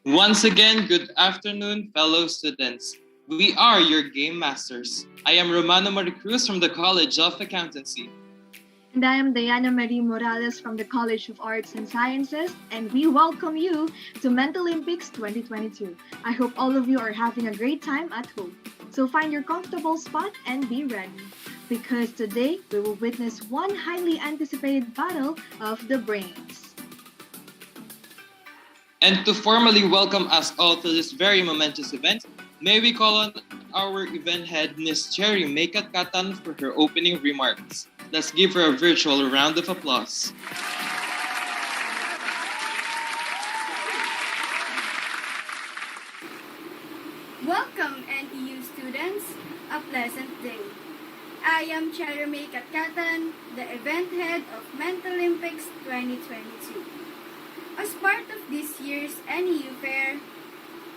Once again, good afternoon, fellow students. We are your game masters. I am Romano Maricruz from the College of Accountancy. And I am Diana Marie Morales from the College of Arts and Sciences, and we welcome you to Mentalympics 2022. I hope all of you are having a great time at home. So find your comfortable spot and be ready, because today we will witness one highly anticipated battle of the brains. And to formally welcome us all to this very momentous event, may we call on our event head, Ms. Cherry Maykatatan, for her opening remarks. Let's give her a virtual round of applause. Welcome NEU students, a pleasant day. I am Cherry Katkatan, the event head of Mentalympics 2022. As part of this year's NEU Fair,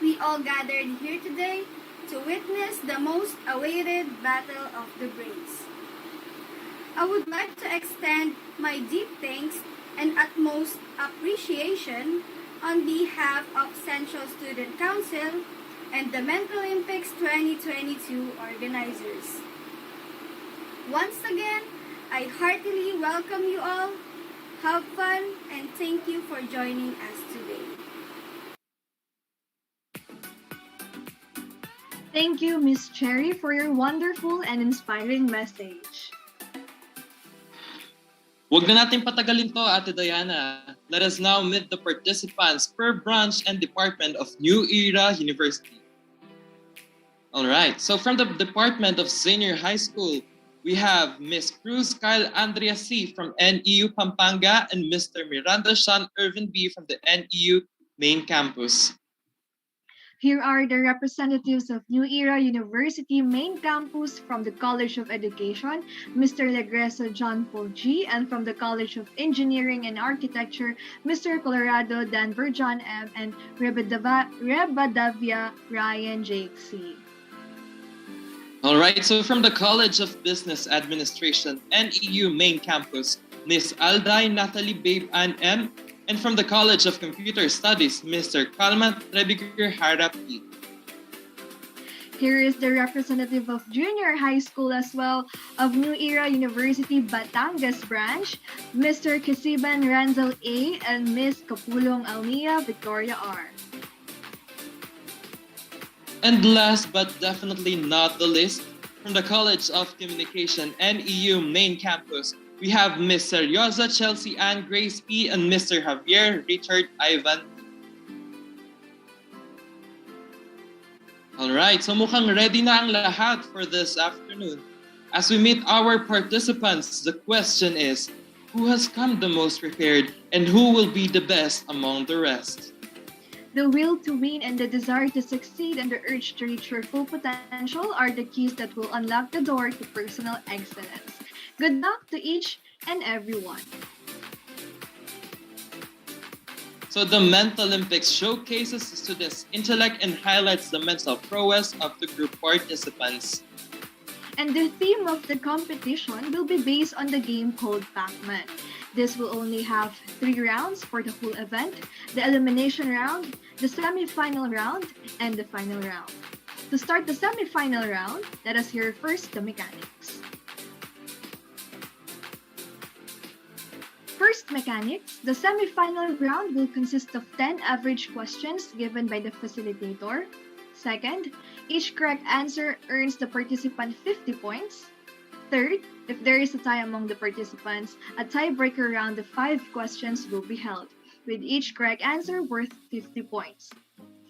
we all gathered here today to witness the most awaited battle of the brains. I would like to extend my deep thanks and utmost appreciation on behalf of Central Student Council and the Mentalympics 2022 organizers. Once again, I heartily welcome you all. Have fun and thank you for joining us today. Thank you, Miss Cherry, for your wonderful and inspiring message. Huwag na natin patagalin to, Ate Diana. Let us now meet the participants per branch and department of New Era University. Alright, so from the Department of Senior High School, we have Ms. Cruz Kyle Andrea C. from NEU Pampanga and Mr. Miranda Sean Irvin B. from the NEU Main Campus. Here are the representatives of New Era University Main Campus from the College of Education, Mr. Legreso John Paul G., and from the College of Engineering and Architecture, Mr. Colorado Denver John M., and Rebadavia Ryan Jake C. All right, so from the College of Business Administration, NEU Main Campus, Ms. Alday Natalie Babe Ann M., and from the College of Computer Studies, Mr. Kalmat Trebiger Harap E. Here is the representative of Junior High School as well of New Era University Batangas Branch, Mr. Kasiban Ranzel A. and Ms. Kapulong Almia Victoria R. And last but definitely not the least, from the College of Communication, NEU Main Campus, we have Ms. Seryosa Chelsea Ann Grace P. and Mr. Javier Richard Ivan. Alright, so mukhang ready na ang lahat for this afternoon. As we meet our participants, the question is, who has come the most prepared and who will be the best among the rest? The will to win and the desire to succeed and the urge to reach your full potential are the keys that will unlock the door to personal excellence. Good luck to each and everyone. So the Mentalympics showcases the students' intellect and highlights the mental prowess of the group participants. And the theme of the competition will be based on the game called Pac-Man. This will only have 3 rounds for the whole event: the elimination round, the semi-final round, and the final round. To start the semi-final round, let us hear first the mechanics. First mechanics, the semi-final round will consist of 10 average questions given by the facilitator. Second, each correct answer earns the participant 50 points. Third, if there is a tie among the participants, a tiebreaker round of 5 questions will be held, with each correct answer worth 50 points.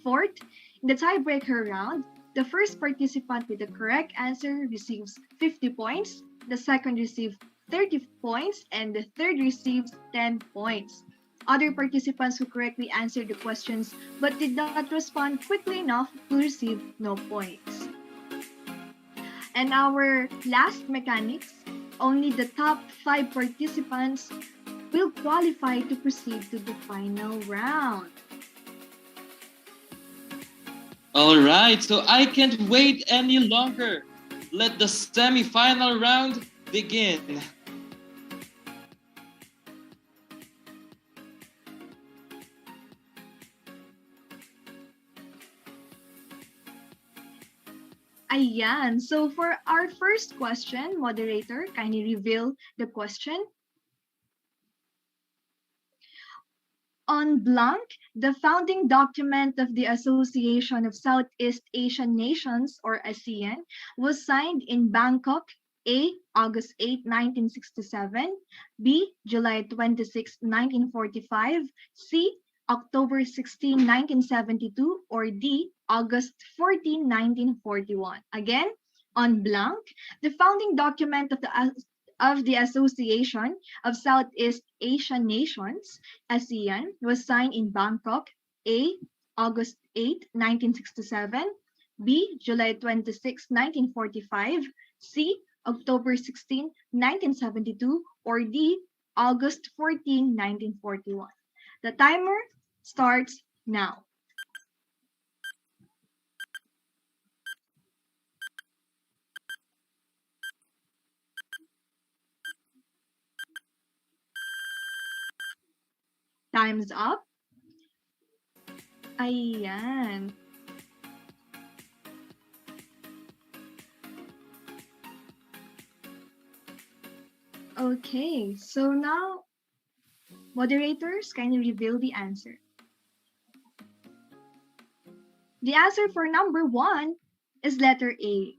Fourth, in the tiebreaker round, the first participant with the correct answer receives 50 points, the second receives 30 points, and the third receives 10 points. Other participants who correctly answered the questions but did not respond quickly enough will receive no points. And our last mechanics, only the top 5 participants will qualify to proceed to the final round. Alright, so I can't wait any longer. Let the semi-final round begin. Ayan. So for our first question, moderator, kindly reveal the question. On blank, the founding document of the Association of Southeast Asian Nations, or ASEAN, was signed in Bangkok, A. August 8, 1967, B. July 26, 1945, C. October 16, 1972, or D. August 14, 1941. Again, on blank, the founding document of the Association of Southeast Asian Nations, ASEAN, was signed in Bangkok, A. August 8, 1967, B. July 26, 1945, C. October 16, 1972, or D. August 14, 1941. The timer starts now. Time's up. Ayan. Okay, so now, moderators, kindly reveal the answer. The answer for number 1 is letter A.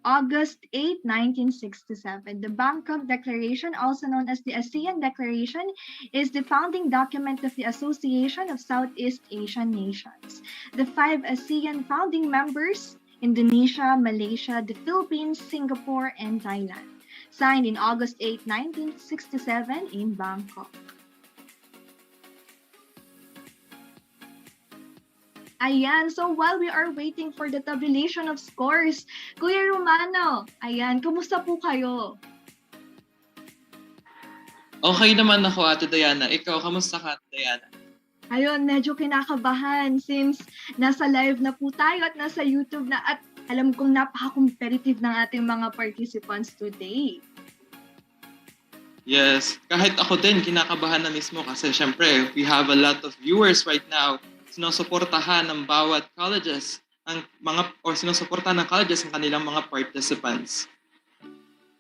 August 8, 1967. The Bangkok Declaration, also known as the ASEAN Declaration, is the founding document of the Association of Southeast Asian Nations. The 5 ASEAN founding members, Indonesia, Malaysia, the Philippines, Singapore, and Thailand, signed in August 8, 1967 in Bangkok. Ayan, so while we are waiting for the tabulation of scores, Kuya Romano, ayan, kumusta po kayo? Okay naman ako, Ate Diana. Ikaw, kamusta ka, Ate Diana? Ayun, medyo kinakabahan since nasa live na po tayo at nasa YouTube na at alam kong napaka-competitive ng ating mga participants today. Yes, kahit ako din, kinakabahan na mismo kasi syempre, we have a lot of viewers right now. Sinusuportahan ng bawat colleges sinusuportahan ng colleges ang kanilang mga participants.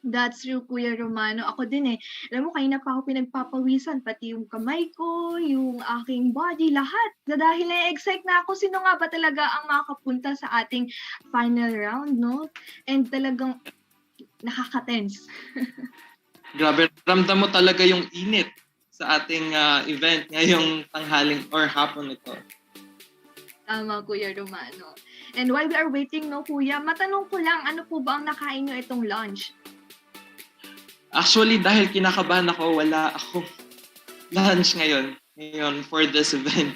That's true, Kuya Romano. Ako din eh. Alam mo, kanina pa ako pinagpapawisan, pati yung kamay ko, yung aking body, lahat. Dahil na-excite na ako, sino nga ba talaga ang makapunta sa ating final round, no? And talagang nakaka-tense. Grabe, ramdam mo talaga yung init sa ating event ngayong tanghaling or hapon ito. Tama, Kuya Romano. And while we are waiting, no, Kuya, matanong ko lang, ano po ba ang nakain nyo itong lunch? Actually, dahil kinakabahan ako, wala akong lunch ngayon for this event.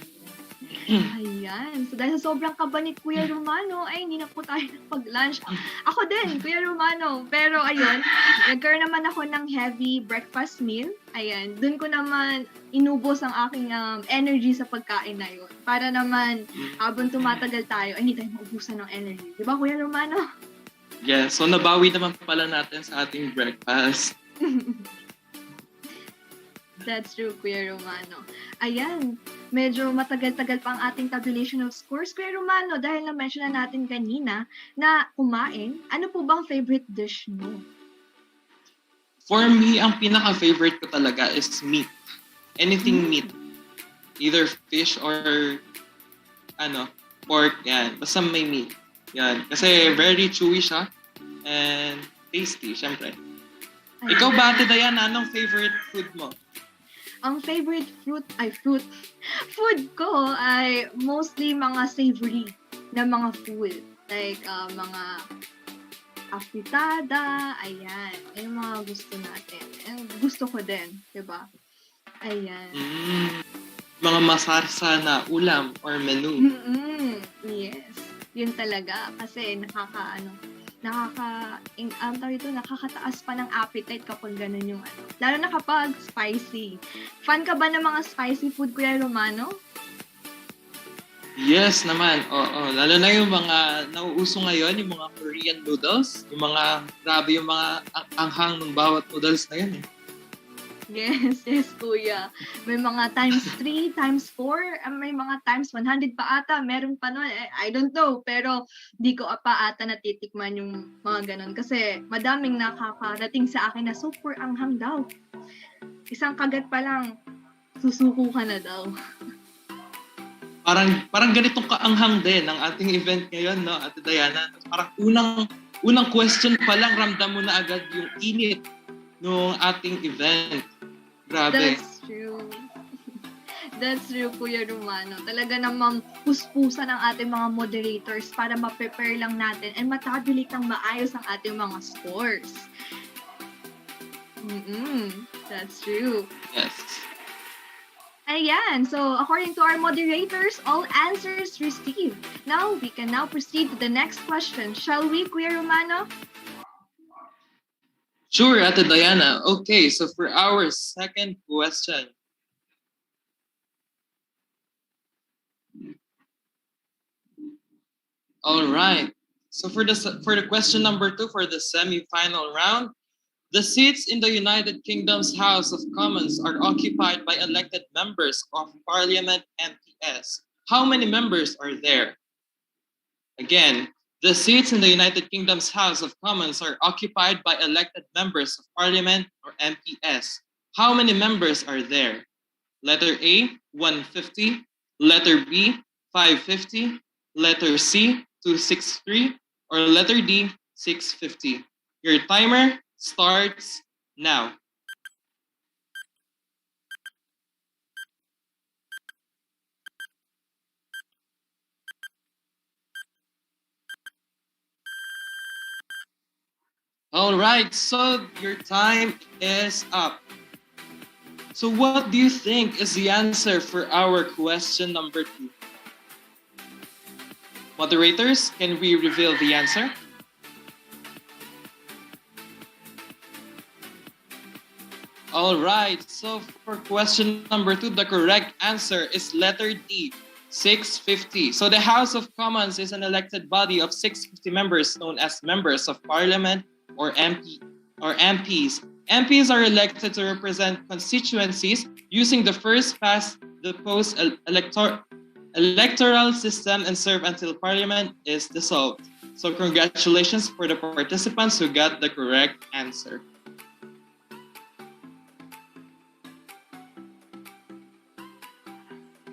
Ayan. So dahil sa sobrang kaba ni Kuya Romano, ay hindi na po tayo pag-lunch. Ako din, Kuya Romano. Pero ayun, nagkaroon naman ako ng heavy breakfast meal. Ayan, dun ko naman inubos ang aking energy sa pagkain na yun. Para naman, habang tumatagal tayo, ay hindi tayo maubusan ng energy. Di ba, Kuya Romano? Yes, so nabawi naman pala natin sa ating breakfast. That's true, Kuya Romano. Ayan, medyo matagal-tagal pa ang ating tabulation of scores. Kuya Romano, dahil na-mention na natin kanina na kumain, ano po bang favorite dish mo? For me, ang pinaka-favorite ko talaga is meat. Anything meat. Either fish or pork, yan. Basta may meat. Yan. Kasi very chewy siya and tasty, syempre. Ikaw ba, Ate Diana, anong favorite food mo? Ang favorite food ko ay mostly mga savory na mga food. Like, mga afritada, ayan. Yung mga gusto natin. Gusto ko din, diba? Ayan. Mga masarsa na ulam or menu. Yes. Yun talaga. Kasi nakakataas pa ng appetite kapag ganun yung Lalo na kapag spicy. Fan ka ba ng mga spicy food, Kuya Romano? Yes naman, oo. Lalo na yung mga nauuso ngayon, yung mga Korean noodles. Yung mga, grabe yung mga anghang ng bawat noodles na yun eh. Yes, kuya. May mga times 3, times 4, may mga times 100 pa ata, meron pa nun. I don't know, pero di ko pa ata natitikman yung mga ganun. Kasi madaming nakakarating sa akin na super anghang daw. Isang kagat pa lang, susuko ka na daw. Parang ganitong kaanghang din ang ating event ngayon, no, Ate Diana. Parang unang question pa lang, ramdam mo na agad yung init ng ating event. Grabe. That's true. That's true, Kuya Romano. Talaga namang puspusan ang ating mga moderators para ma-prepare lang natin and matabulate ng maayos ang ating mga scores. That's true. Yes. Ayan, so according to our moderators, all answers received. Now, we can now proceed to the next question. Shall we, Kuya Romano? Sure, Ate Diana. Okay, so for our second question. All right. So for the question number 2 for the semi-final round, the seats in the United Kingdom's House of Commons are occupied by elected members of Parliament MPS. How many members are there? Again, the seats in the United Kingdom's House of Commons are occupied by elected members of Parliament or MPS. How many members are there? Letter A, 150. Letter B, 550. Letter C, 263. Or letter D, 650. Your timer starts now. All right, so your time is up. So what do you think is the answer for our question number 2? Moderators, can we reveal the answer? All right, so for question number 2, the correct answer is letter D, 650. So the House of Commons is an elected body of 650 members known as members of Parliament or MPs. MPs are elected to represent constituencies using the first past the post electoral system and serve until Parliament is dissolved. So congratulations for the participants who got the correct answer.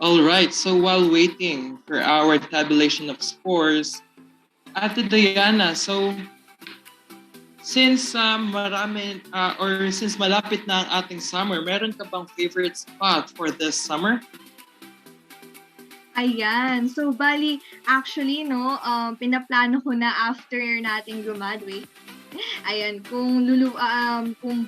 All right, so while waiting for our tabulation of scores, Ate Diana, so since since malapit na ang ating summer, meron ka bang favorite spot for this summer? Ayan. So, bali, actually, no, pinaplano ko na after nating graduate. Ayan, kung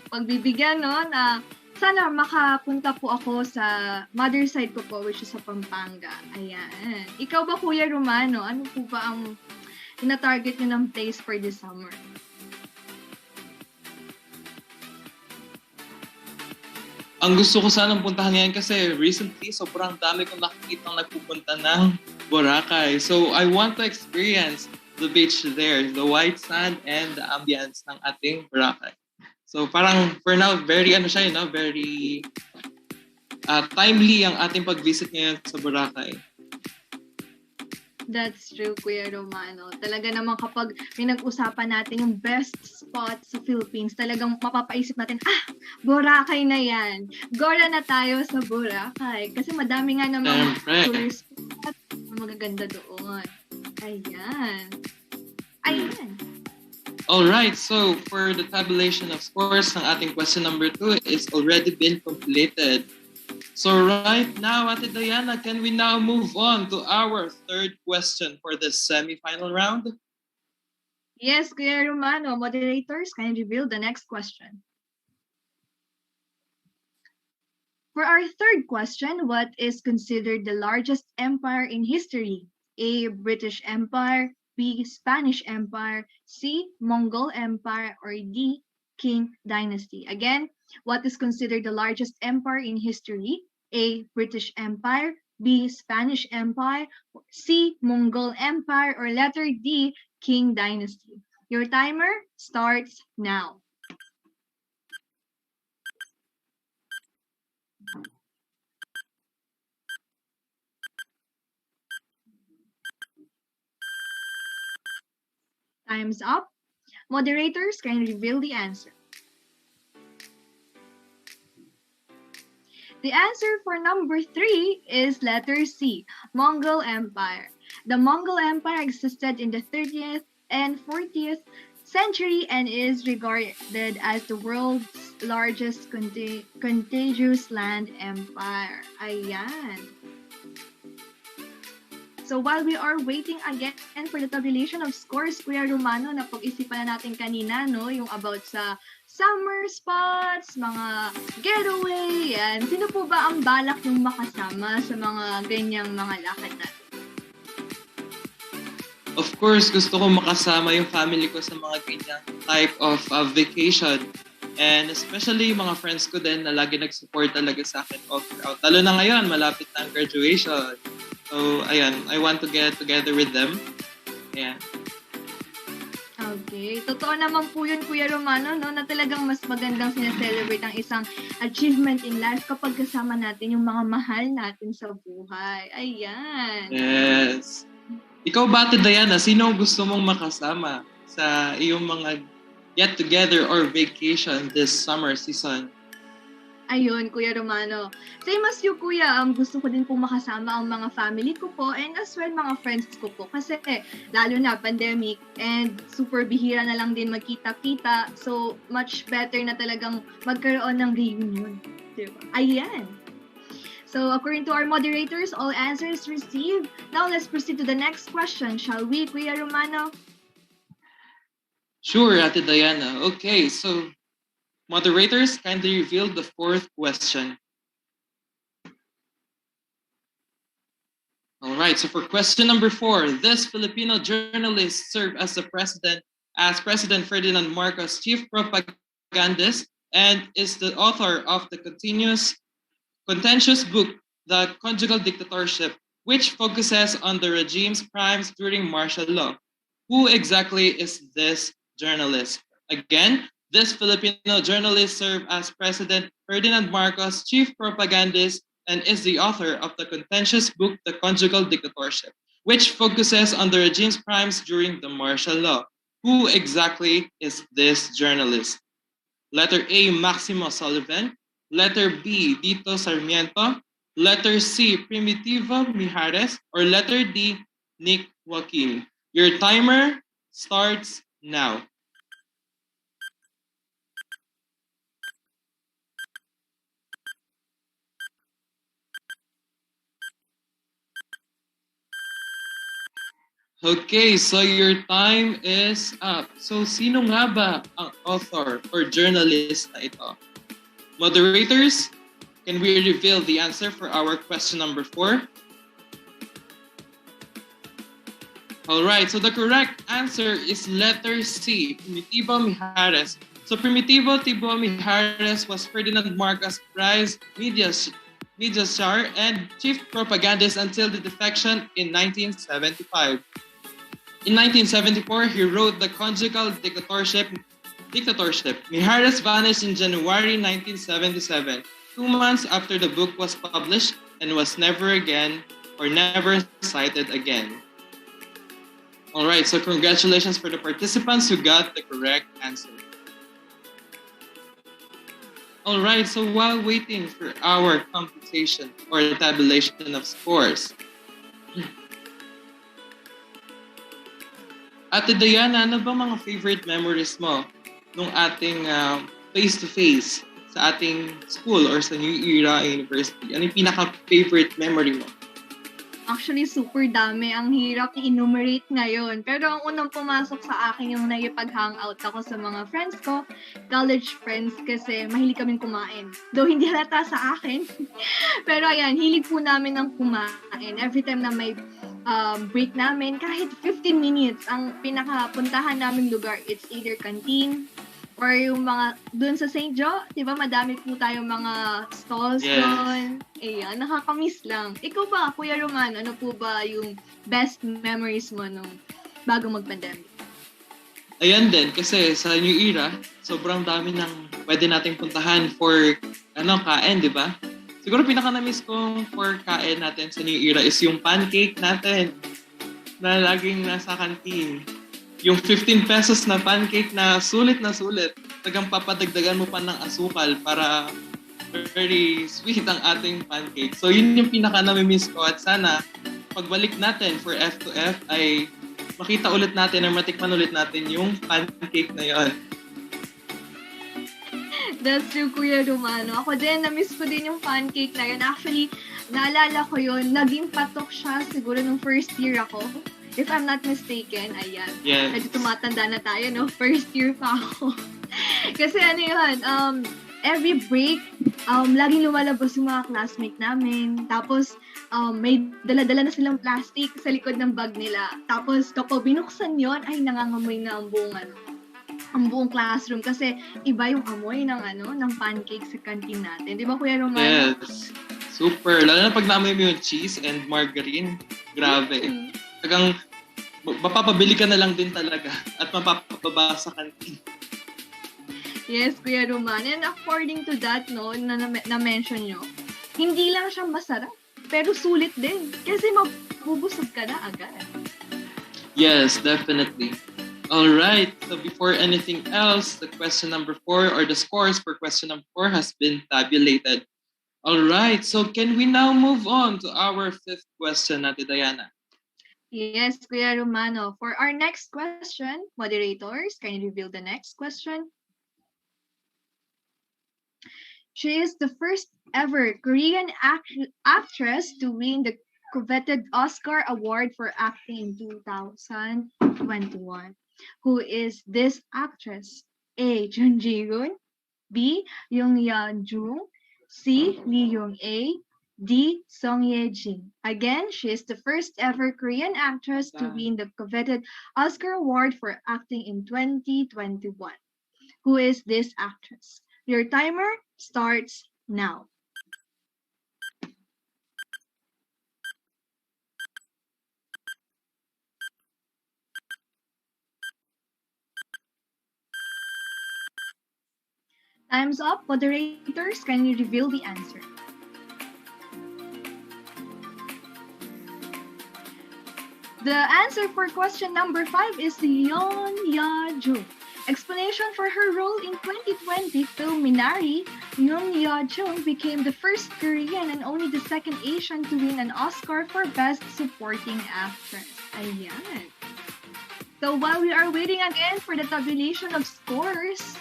pagbibigyan, no, na sana makapunta po ako sa mother side ko po, which is sa Pampanga. Ayan. Ikaw ba, Kuya Romano, ano po ba ang tina-target nyo ng place for this summer? Ang gusto ko sanang puntahan ngayon kasi recently sobrang dami kong nakikitang nagpupunta ng Boracay. So I want to experience the beach there, the white sand and the ambience ng ating Boracay. So parang for now, very very timely ang ating pag-visit ngayon sa Boracay. That's true, Kuya Romano. Talaga naman kapag pinag-usapan natin yung best spot sa Philippines, talagang mapapaisip natin, Boracay na yan. Gora na tayo sa Boracay. Kasi madami nga naman tourist spot na magaganda doon. Ayan. Alright, so for the tabulation of scores ng ating question number 2 is already been completed. So right now, Ate Diana, can we now move on to our third question for the semi-final round? Yes, Kuya Romano. Moderators, can you reveal the next question? For our third question, what is considered the largest empire in history? A. British Empire, B. Spanish Empire, C. Mongol Empire, or D. Qing Dynasty? Again, what is considered the largest empire in history? A. British Empire, B. Spanish Empire, C. Mongol Empire, or letter D. Qing Dynasty? Your timer starts now. time's up. Moderators can reveal the answer. The answer for number 3 is letter C, Mongol Empire. The Mongol Empire existed in the 30th and 40th century and is regarded as the world's largest contiguous land empire. Ayan. So while we are waiting again for the tabulation of scores, Kuya Romano, napag-isipan na natin kanina, no, yung about sa summer spots, mga getaway, yan. Sino po ba ang balak yung makasama sa mga ganyang mga lakad natin? Of course, gusto ko makasama yung family ko sa mga ganyang type of vacation. And especially yung mga friends ko din na lagi nag-support talaga sa akin all throughout. Lalo na ngayon, malapit na ang graduation. So, ayan, I want to get together with them. Ayan. Okay. Totoo naman po yun, Kuya Romano, no, na talagang mas magandang sineselebrate ang isang achievement in life kapag kasama natin yung mga mahal natin sa buhay. Ayan. Yes. Ikaw ba, Ate Diana, sino gusto mong makasama sa iyong mga get-together or vacation this summer season? Ayun, Kuya Romano. Same as you, Kuya, gusto ko din po makasama ang mga family ko po and as well mga friends ko po. Kasi lalo na pandemic and super bihira na lang din magkita-kita. So, much better na talagang magkaroon ng reunion. Diba? Ayan. So, according to our moderators, all answers received. Now, let's proceed to the next question. Shall we, Kuya Romano? Sure, Ate Diana. Okay, so moderators, kindly reveal the 4th question. All right, so for question number 4, this Filipino journalist served as President Ferdinand Marcos' chief propagandist and is the author of the contentious book, The Conjugal Dictatorship, which focuses on the regime's crimes during martial law. Who exactly is this journalist? Again, this Filipino journalist served as President Ferdinand Marcos' chief propagandist and is the author of the contentious book, The Conjugal Dictatorship, which focuses on the regime's crimes during the martial law. Who exactly is this journalist? Letter A, Maximo Sullivan. Letter B, Dito Sarmiento. Letter C, Primitivo Mijares. Or letter D, Nick Joaquin. Your timer starts now. Okay, so your time is up. So sino nga ba ang author or journalist na ito? Moderators, can we reveal the answer for our question number 4? Alright, so the correct answer is letter C, Primitivo Mijares. So Primitivo Mijares was Ferdinand Marcos' prize media czar and chief propagandist until the defection in 1975. In 1974, he wrote The Conjugal Dictatorship. Mijares vanished in January 1977, 2 months after the book was published, and was never cited again. Alright, so congratulations for the participants who got the correct answer. Alright, so while waiting for our computation or tabulation of scores, Ate Diana, ano ba mga favorite memories mo nung ating face-to-face sa ating school or sa New Era University? Ano yung pinaka-favorite memory mo? Actually, super dami. Ang hirap i-enumerate ngayon. Pero ang unang pumasok sa akin yung nakipag-hangout ako sa mga friends ko, college friends, kasi mahilig kaming kumain. Though hindi halata sa akin. Pero ayan, hilig po namin ng kumain. Every time na may break namin, kahit 15 minutes, ang pinakapuntahan naming lugar, it's either canteen, or yung mga, dun sa St. Joe, di ba madami po tayong mga stalls doon. Ayan, nakakamiss lang. Ikaw ba, Kuya Roman, ano po ba yung best memories mo nung bago mag-pandemic? Ayan din, kasi sa New Era, sobrang dami ng pwede nating puntahan for kain, di ba? Siguro pinaka-na-miss kong for kain natin sa New Era is yung pancake natin na laging nasa canteen. yung 15 pesos na pancake na sulit, tagang papadagdagan mo pa ng asukal para very sweet ang ating pancake. So yun yung pinaka nami-miss ko at sana pagbalik natin for F2F ay makita ulit natin or matikman ulit natin yung pancake na yon. That's true, Kuya Romano. Ako din, na-miss ko din yung pancake na yun. Actually, naalala ko yun, naging patok siya siguro nung first year ako. If I'm not mistaken, ayan. Yes. Medyo tumatanda na tayo, no? First year pa ako. Kasi ano yun, every break, laging lumalabas yung mga classmate namin. Tapos, may dala-dala na silang plastic sa likod ng bag nila. Tapos, kapag binuksan yon ay nangangamoy na ang buong classroom kasi iba yung amoy ng pancake sa canteen natin. Di ba, Kuya Romano? Yes. Super. Lalo na pag naamoy mo yung cheese and margarine. Grabe. Tagang mapapabili ka na lang din talaga at mapapababa sa canteen. Yes, Kuya Romano. And according to that, no, na-mention nyo, hindi lang siya masarap, pero sulit din. Kasi mabubusog ka na agad. Yes, definitely. All right. So before anything else, the question number 4 or the scores for question number 4 has been tabulated. All right. So can we now move on to our 5th question, Ate Diana? Yes, Kuya Romano. For our next question, moderators, can you reveal the next question? She is the first ever Korean actress to win the coveted Oscar Award for acting in 2021. Who is this actress? A. Jun Ji-hoon, B. Young Yeon-jung, C. Lee Young-a, D. Song Ye-jin. Again, she is the first ever Korean actress to win the coveted Oscar Award for acting in 2021. Who is this actress? Your timer starts now. Time's up. Moderators, can you reveal the answer? The answer for question number 5 is Yeon Ya-jung. Explanation for her role in 2020 film Minari, Yeon Ya-jung became the first Korean and only the second Asian to win an Oscar for Best Supporting Actress. Ayan. So while we are waiting again for the tabulation of scores,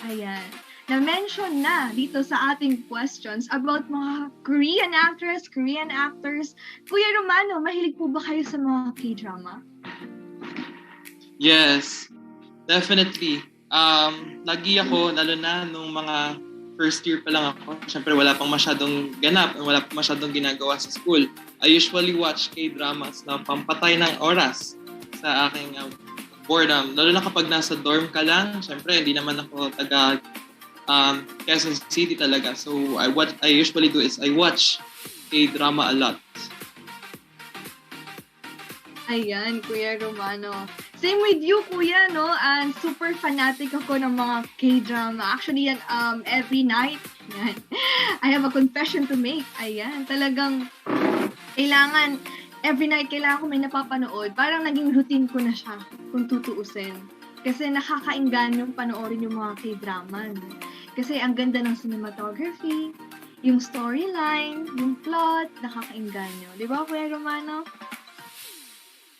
ayan, na-mention na dito sa ating questions about mga Korean actress, Korean actors. Kuya Romano, mahilig po ba kayo sa mga K-drama? Yes, definitely. Lagi ako, lalo na nung mga first year pa lang ako. Siyempre, wala pang masyadong ganap, wala pang masyadong ginagawa sa school. I usually watch K-dramas na pampatay ng oras sa aking boredom. Lalo na kapag nasa dorm ka lang, siyempre, hindi naman ako taga Quezon City talaga. So, what I usually do is I watch K-drama a lot. Ayan, Kuya Romano. Same with you, Kuya, no? And super fanatic ako ng mga K-drama. Actually, yan, every night, yan, I have a confession to make. Ayan, talagang kailangan, every night, kailangan ko may napapanood. Parang naging routine ko na siya, kung tutuusin. Kasi nakakainggan yung panoorin yung mga K-drama. No? Kasi ang ganda ng cinematography, yung storyline, yung plot, nakakainggan nyo. Di ba, Kuya Romano?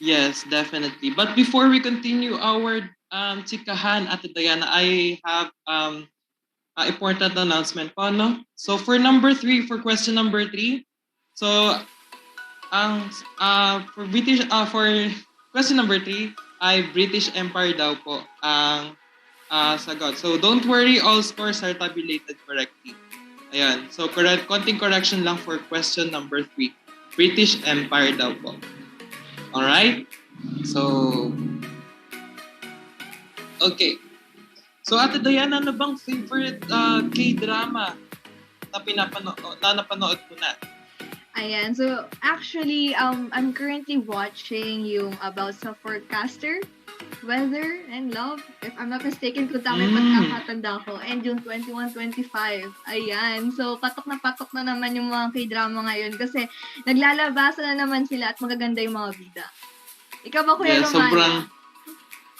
Yes, definitely. But before we continue our chikahan, Ate Diana, I have an important announcement po, no? So for number 3, for question number 3, so for question number 3, ay British Empire daw po ang sagot. So don't worry, all scores are tabulated correctly. Ayan. So konting correction lang for question number 3. British Empire daw po. Alright? So, okay. So, Ate Diana, ano bang favorite K-drama na napanood mo na? Ayan. So, actually, I'm currently watching yung about sa forecaster, weather, and love. If I'm not mistaken, kung tama yung pagkakatanda ko. And yung 21-25. Ayan. So, patok na naman yung mga K-drama ngayon kasi naglalabasan na naman sila at magaganda yung mga bida. Ikaw ba, Kuya Romano?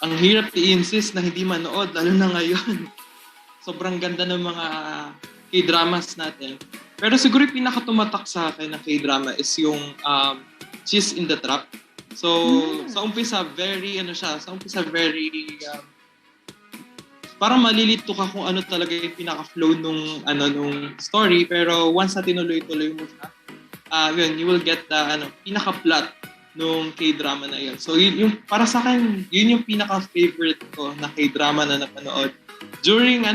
ang hirap i-insist na hindi manood, lalo na ngayon. Sobrang ganda ng mga K-dramas natin. Pero siguro yung pinakatumatak sa akin ng K-drama is yung Cheese in the Trap. So, sa umpisa, very, parang malilito ka kung ano talaga yung pinaka-flow nung story. Pero once na tinuloy-tuloy mo siya, you will get the pinaka-plot nung K-drama na yun. So, yung para sa akin, yun yung pinaka-favorite ko na K-drama na napanood. During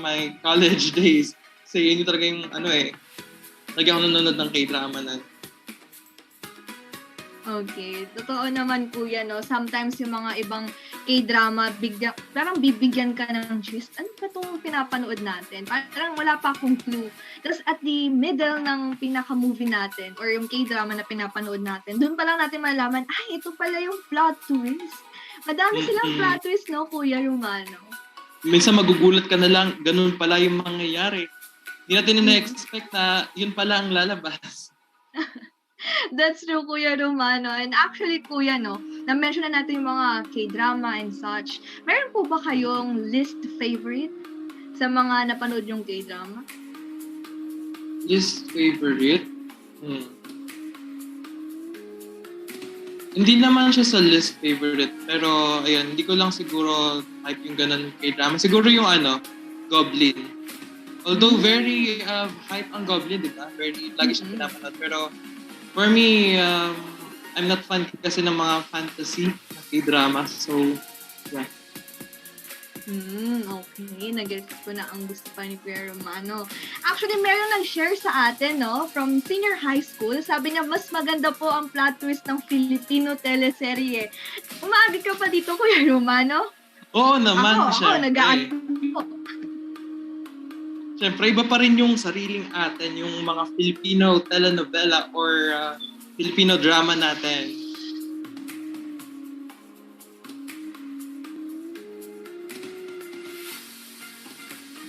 my college days, kasi yun yung talaga yung lagi ako nanonood ng K-drama na. Okay, totoo naman kuya, no? Sometimes yung mga ibang K-drama, parang bibigyan ka ng twist. Ano ba itong pinapanood natin? Parang wala pa akong clue. Tapos at the middle ng pinaka-movie natin or yung K-drama na pinapanood natin, doon pa lang natin malalaman, ay, ito pala yung plot twist. Madami silang plot twist, no, Kuya Romano? Minsan magugulat ka na lang, ganun pala yung mangyayari. Hindi natin na-expect na yun pala ang lalabas. That's true, Kuya Romano. And actually, Kuya, no, na-mention na natin yung mga K-drama and such. Meron po ba kayong least favorite sa mga napanood yung K-drama? Least favorite? Hindi naman siya sa least favorite. Pero, ayun, hindi ko lang siguro type yung ganun K-drama. Siguro yung Goblin. Although very hype ang Goblin, di ba? Very, lagi siyang pinapanood. Pero, for me, I'm not fan kasi ng mga fantasy na K-drama. So, yeah. Okay. Nag-get ko na ang gusto pa ni Kuya Romano. Actually, meron nag-share sa atin, no? From senior high school. Sabi niya, mas maganda po ang plot twist ng Filipino teleserye. Umaagi ka pa dito, Kuya Romano? Oo naman, Ako, nag-aano po. Siyempre, iba pa rin yung sariling atin, yung mga Filipino telenovela or Filipino drama natin.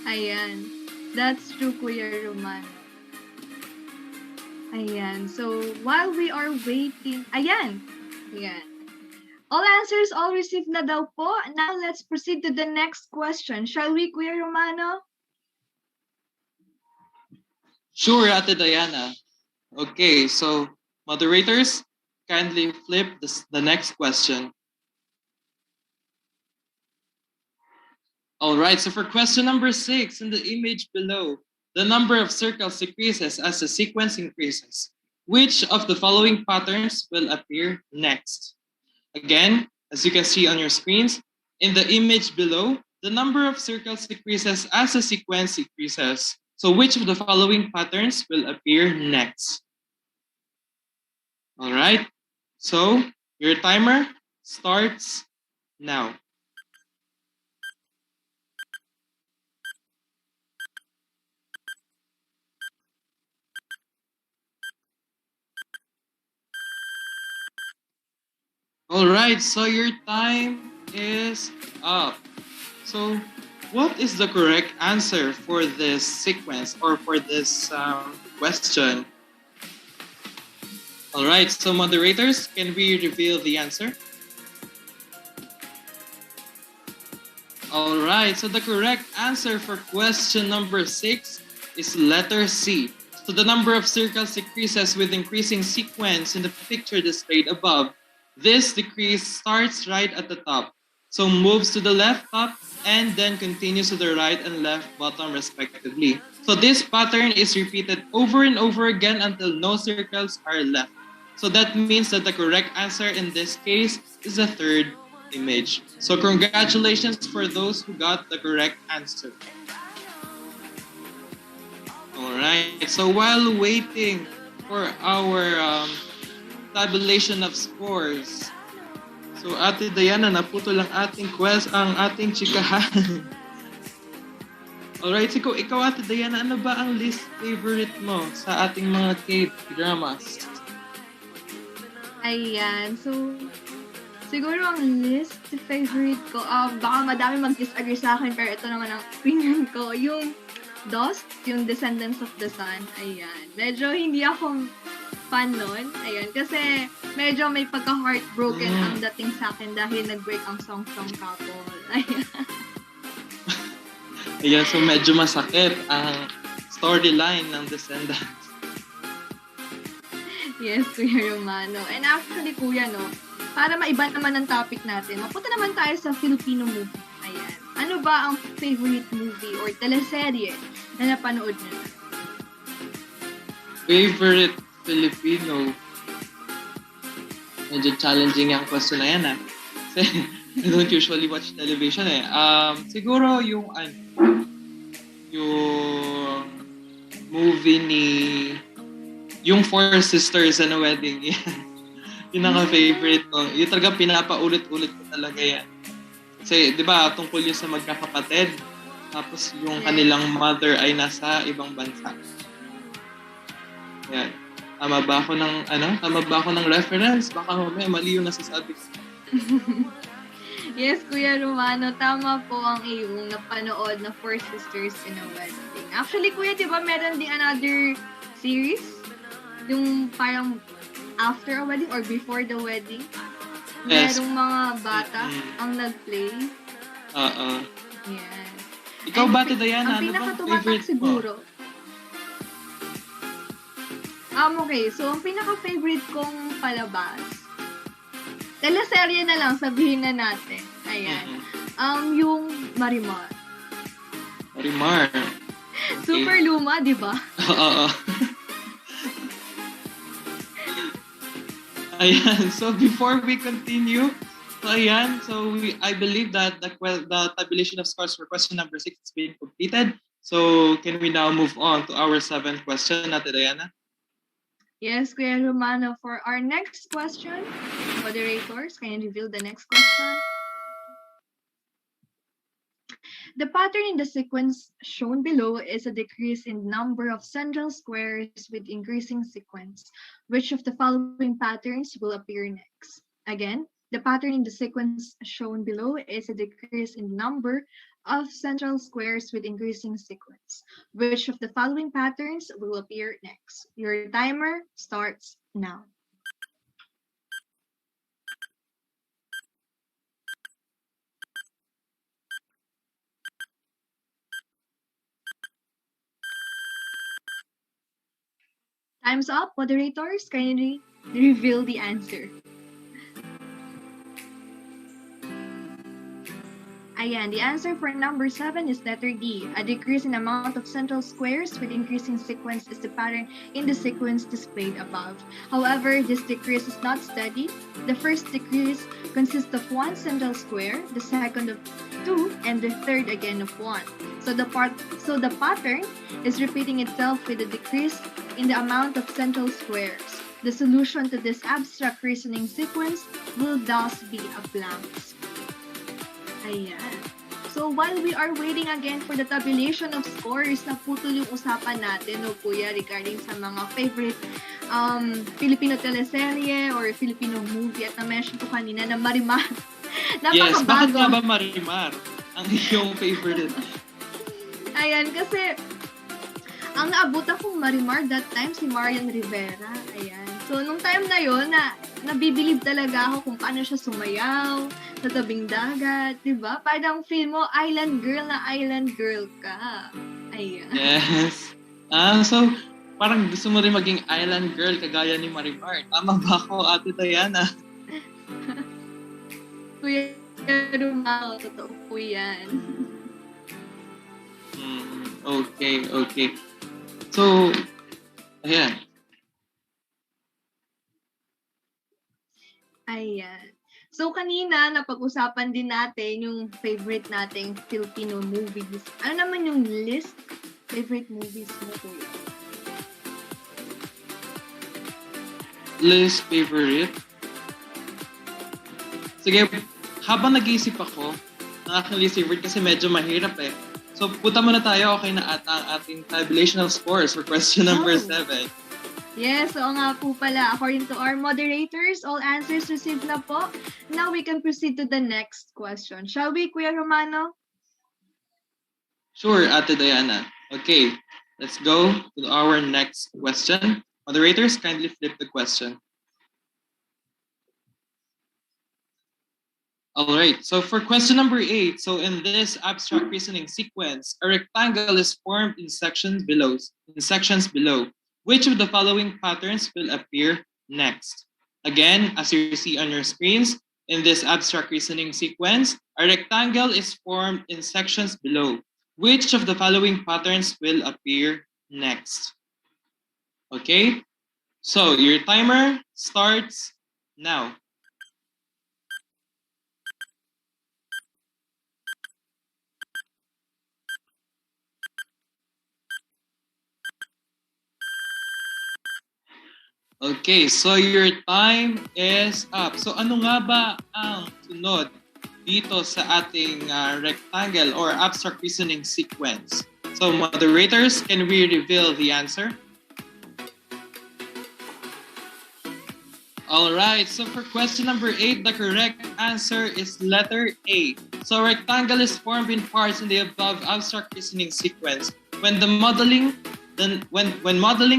Ayan. That's true, Kuya Romano. Ayan. So, while we are waiting... Ayan. All answers all received na daw po. Now, let's proceed to the next question. Shall we, Kuya Romano? Sure, Ate Diana. Okay, so moderators, kindly flip the next question. All right, so for question number 6, in the image below, the number of circles decreases as the sequence increases. Which of the following patterns will appear next? Again, as you can see on your screens, in the image below, the number of circles decreases as the sequence increases. So which of the following patterns will appear next? All right, so your timer starts now. All right, so your time is up. So what is the correct answer for this sequence or for this question? All right, so moderators, can we reveal the answer? All right, so the correct answer for question number 6 is letter C. So the number of circles decreases with increasing sequence in the picture displayed above. This decrease starts right at the top, so moves to the left top and then continues to the right and left bottom respectively. So this pattern is repeated over and over again until no circles are left. So that means that the correct answer in this case is the third image. So congratulations for those who got the correct answer. Alright, so while waiting for our tabulation of scores, so Ate Diana, naputol ang ating chikahan. Alright, so ikaw Ate Diana, ano ba ang least favorite mo sa ating mga K-dramas? Ayan, so siguro ang least favorite ko, baka madami mag-disagree sa akin, pero ito naman ang opinion ko, yung Dust, yung Descendants of the Sun, ayan. Medyo hindi ako fun nun. Ayan, kasi medyo may pagka-heartbroken ang dating sa akin dahil nag-break ang Song couple. Ayan. Ayan, so medyo masakit ang storyline ng Descendants. Yes, Kuya Romano. And actually, Kuya, no, para maiba naman ang topic natin, mapunta naman tayo sa Filipino movie. Ayan. Ano ba ang favorite movie or teleserye na napanood niyo? Favorite Filipino? Medyo challenging yung question na yan, Kasi I don't usually watch television, Siguro yung movie ni yung Four Sisters and a Wedding. Yun ang favorite ko. Yun talaga pinapaulit-ulit ko talaga yan. Kasi, di ba, tungkol yun sa magkakapatid. Tapos yung kanilang mother ay nasa ibang bansa. Yan. Tama ba ako ng reference? Baka may mali yung nasasabi ko. Yes, Kuya Romano, tama po ang iyong napanood na Four Sisters in a Wedding. Actually, Kuya, di ba meron din another series? Yung parang after a wedding or before the wedding? Yes. Merong mga bata ang nag-play. Yan. Ikaw ba, Diana? Ang Ano bang pinakatumatak favorite siguro. mo? Okay. So, ang pinaka-favorite kong palabas, teleserye na lang, sabihin na natin. Ayan. Yung Marimar. Marimar. Super luma, di ba? Oo. Ayan. So, before we continue, I believe that the tabulation of scores for question number 6 is being completed. So, can we now move on to our 7th question, Ate Diana? Yes, Kuya Romano. For our next question, moderators, can you reveal the next question? The pattern in the sequence shown below is a decrease in number of central squares with increasing sequence. Which of the following patterns will appear next? Again, the pattern in the sequence shown below is a decrease in number of central squares with increasing sequence. Which of the following patterns will appear next? Your timer starts now. Time's up, moderators. Can you reveal the answer? Ayan, the answer for number 7 is letter D. A decrease in amount of central squares with increasing sequence is the pattern in the sequence displayed above. However, this decrease is not steady. The first decrease consists of 1 central square, the second of 2, and the third again of 1. So the pattern is repeating itself with a decrease in the amount of central squares. The solution to this abstract reasoning sequence will thus be a blank. Ayan. So while we are waiting again for the tabulation of scores, naputol yung usapan natin, no, Kuya, regarding sa mga favorite Filipino teleserye or Filipino movie. At na-mention ko kanina na Marimar. Yes, bakit nga ba Marimar ang iyong favorite? Ayan, kasi ang naabutan kong Marimar that time si Marian Rivera. Ayan. So, nung time na yon nabibilib talaga ako kung paano siya sumayaw sa tabing dagat, di ba? Parang feel mo, island girl ka. Ayan. Yes. So, parang gusto mo rin maging island girl kagaya ni Marimar. Tama ba ako, Ate Diana? Kuya Rumao, totoo po yan. Okay. So, ayan. So, kanina, napag-usapan din natin yung favorite nating Filipino movies. Ano naman yung list favorite movies mo, Kuya? List favorite? Sige, habang nag-iisip ako ng aking list favorite kasi medyo mahirap eh. So, punta muna tayo, okay na ata ang ating tabulation of scores for question number 7. Yes, oo nga po pala. According to our moderators, all answers received na po. Now we can proceed to the next question. Shall we, Kuya Romano? Sure, Ate Diana. Okay, let's go to our next question. Moderators, kindly flip the question. All right, so for question number 8, so in this abstract reasoning sequence, a rectangle is formed in sections below. Which of the following patterns will appear next? Again, as you see on your screens, in this abstract reasoning sequence, a rectangle is formed in sections below. Which of the following patterns will appear next? Okay, so your timer starts now. Okay, so your time is up. So ano nga ba ang sunod dito sa ating rectangle or abstract reasoning sequence? So moderators, can we reveal the answer? All right, so for question number 8, the correct answer is letter A. So rectangle is formed in parts in the above abstract reasoning sequence. When modeling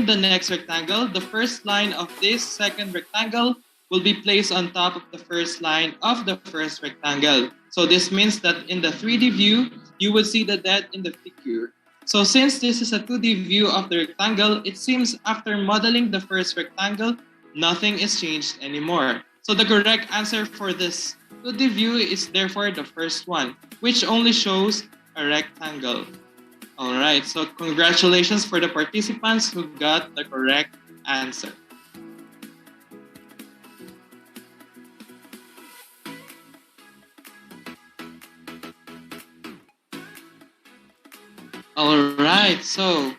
the next rectangle, the first line of this second rectangle will be placed on top of the first line of the first rectangle. So this means that in the 3D view, you will see the dead in the figure. So since this is a 2D view of the rectangle, it seems after modeling the first rectangle, nothing is changed anymore. So the correct answer for this 2D view is therefore the first one, which only shows a rectangle. All right, so congratulations for the participants who got the correct answer. All right, so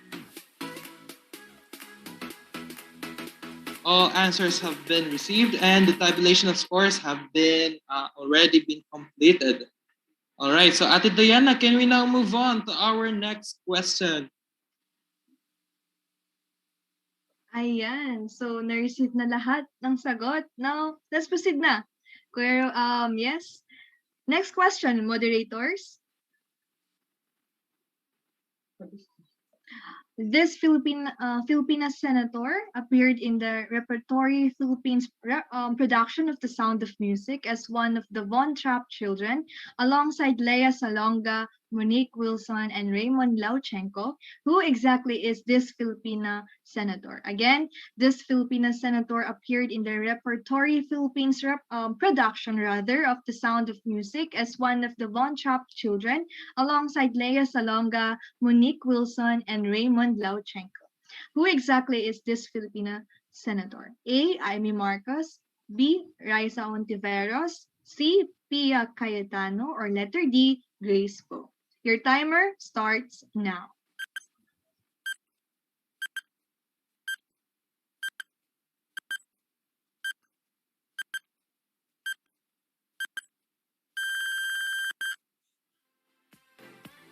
all answers have been received and the tabulation of scores have been already been completed. All right, so Ate Diana, can we now move on to our next question? Ayan. So, na-receive na lahat ng sagot. Now, let's proceed na. Yes. Next question, moderators. This Filipina senator appeared in the repertory Philippines production of The Sound of Music as one of the Von Trapp children, alongside Lea Salonga, Monique Wilson, and Raymond Lauchenko. Who exactly is this Filipina senator? Again, this Filipina senator appeared in the repertory Philippines production of The Sound of Music as one of the Von Trapp children, alongside Lea Salonga, Monique Wilson, and Raymond Lauchenko. Who exactly is this Filipina senator? A. Amy Marcos, B. Raisa Ontiveros, C. Pia Cayetano, or letter D. Grace Poe. Your timer starts now.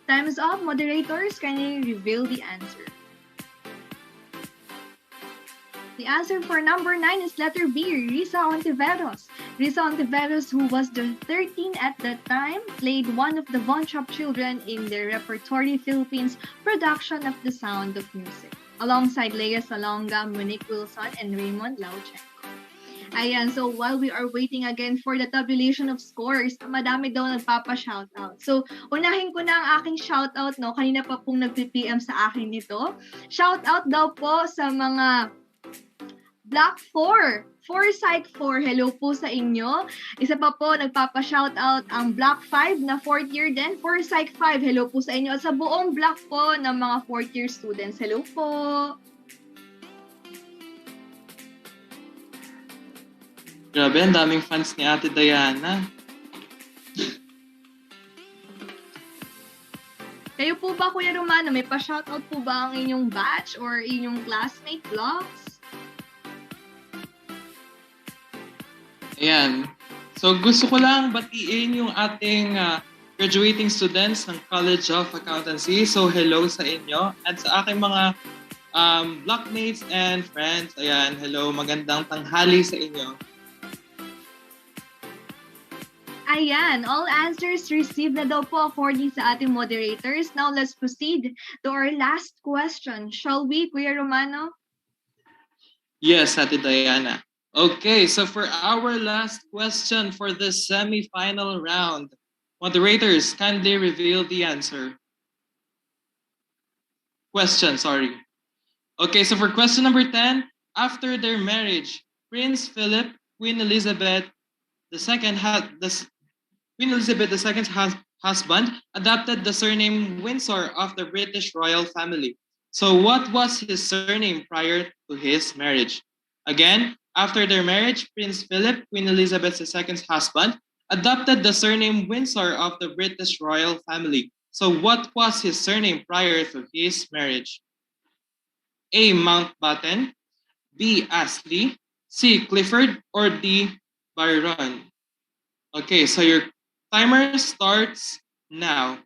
Time is up. Moderators, can you reveal the answer? The answer for number 9 is letter B, Risa Ontiveros. Risa Ontiveros, who was the 13 at that time, played one of the Von Trapp children in the repertory Philippines production of The Sound of Music, alongside Lea Salonga, Monique Wilson, and Raymond Lauchenko. Ayan, so while we are waiting again for the tabulation of scores, madami daw nagpapa-shoutout. So, unahin ko na ang aking shoutout, no? Kanina pa pong nag-PM sa akin nito. Shoutout daw po sa mga Block 4, Foresight 4, hello po sa inyo. Isa pa po, nagpapa-shoutout ang Block 5 na 4th year din, Foresight 5, hello po sa inyo. At sa buong block po ng mga 4th year students, hello po. Grabe, ang daming fans ni Ate Diana. Kayo po ba, Kuya Romano, may pa-shoutout po ba ang inyong batch or inyong classmate vlogs? Ayan. So gusto ko lang batiin yung ating graduating students ng College of Accountancy. So hello sa inyo. At sa aking mga blockmates and friends, ayan, hello, magandang tanghali sa inyo. Ayan, all answers received na daw po according sa ating moderators. Now, let's proceed to our last question. Shall we, Kuya Romano? Yes, Ate Diana. Okay, so for our last question for this semi-final round, moderators, kindly reveal the answer. Question, sorry. Okay, so for question number 10, after their marriage, Prince Philip, Queen Elizabeth II Queen Elizabeth II's husband adopted the surname Windsor of the British royal family. So what was his surname prior to his marriage? Again, after their marriage, Prince Philip, Queen Elizabeth II's husband, adopted the surname Windsor of the British royal family. So what was his surname prior to his marriage? A. Mountbatten, B. Astley, C. Clifford, or D. Byron? Okay, so your timer starts now.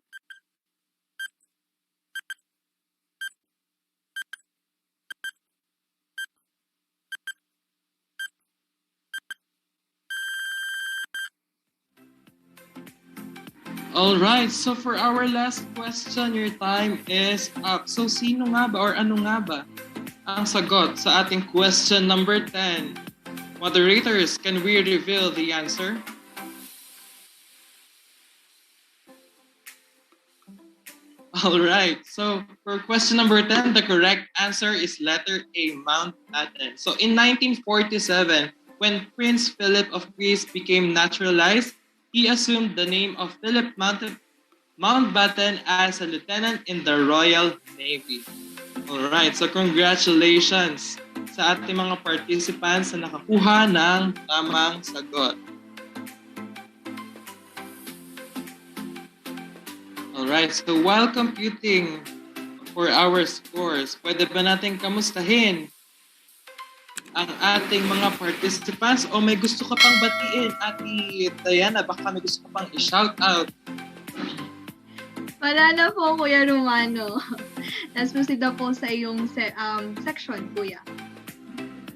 All right, so for our last question, your time is up. So sino nga ba or ano nga ba ang sagot sa ating question number 10? Moderators, can we reveal the answer? All right, so for question number 10, the correct answer is letter A, Mountbatten. So in 1947, when Prince Philip of Greece became naturalized, he assumed the name of Philip Mountbatten as a lieutenant in the Royal Navy. All right, so congratulations sa ating mga participants na nakakuha ng tamang sagot. Alright, so while computing for our scores, pwede ba natin kamustahin ang ating mga participants o may gusto ka pang batiin, Ate Diana? Baka may gusto ka pang i-shout out. Wala na po, Kuya Romano. Let's proceed na po sa iyong section, Kuya.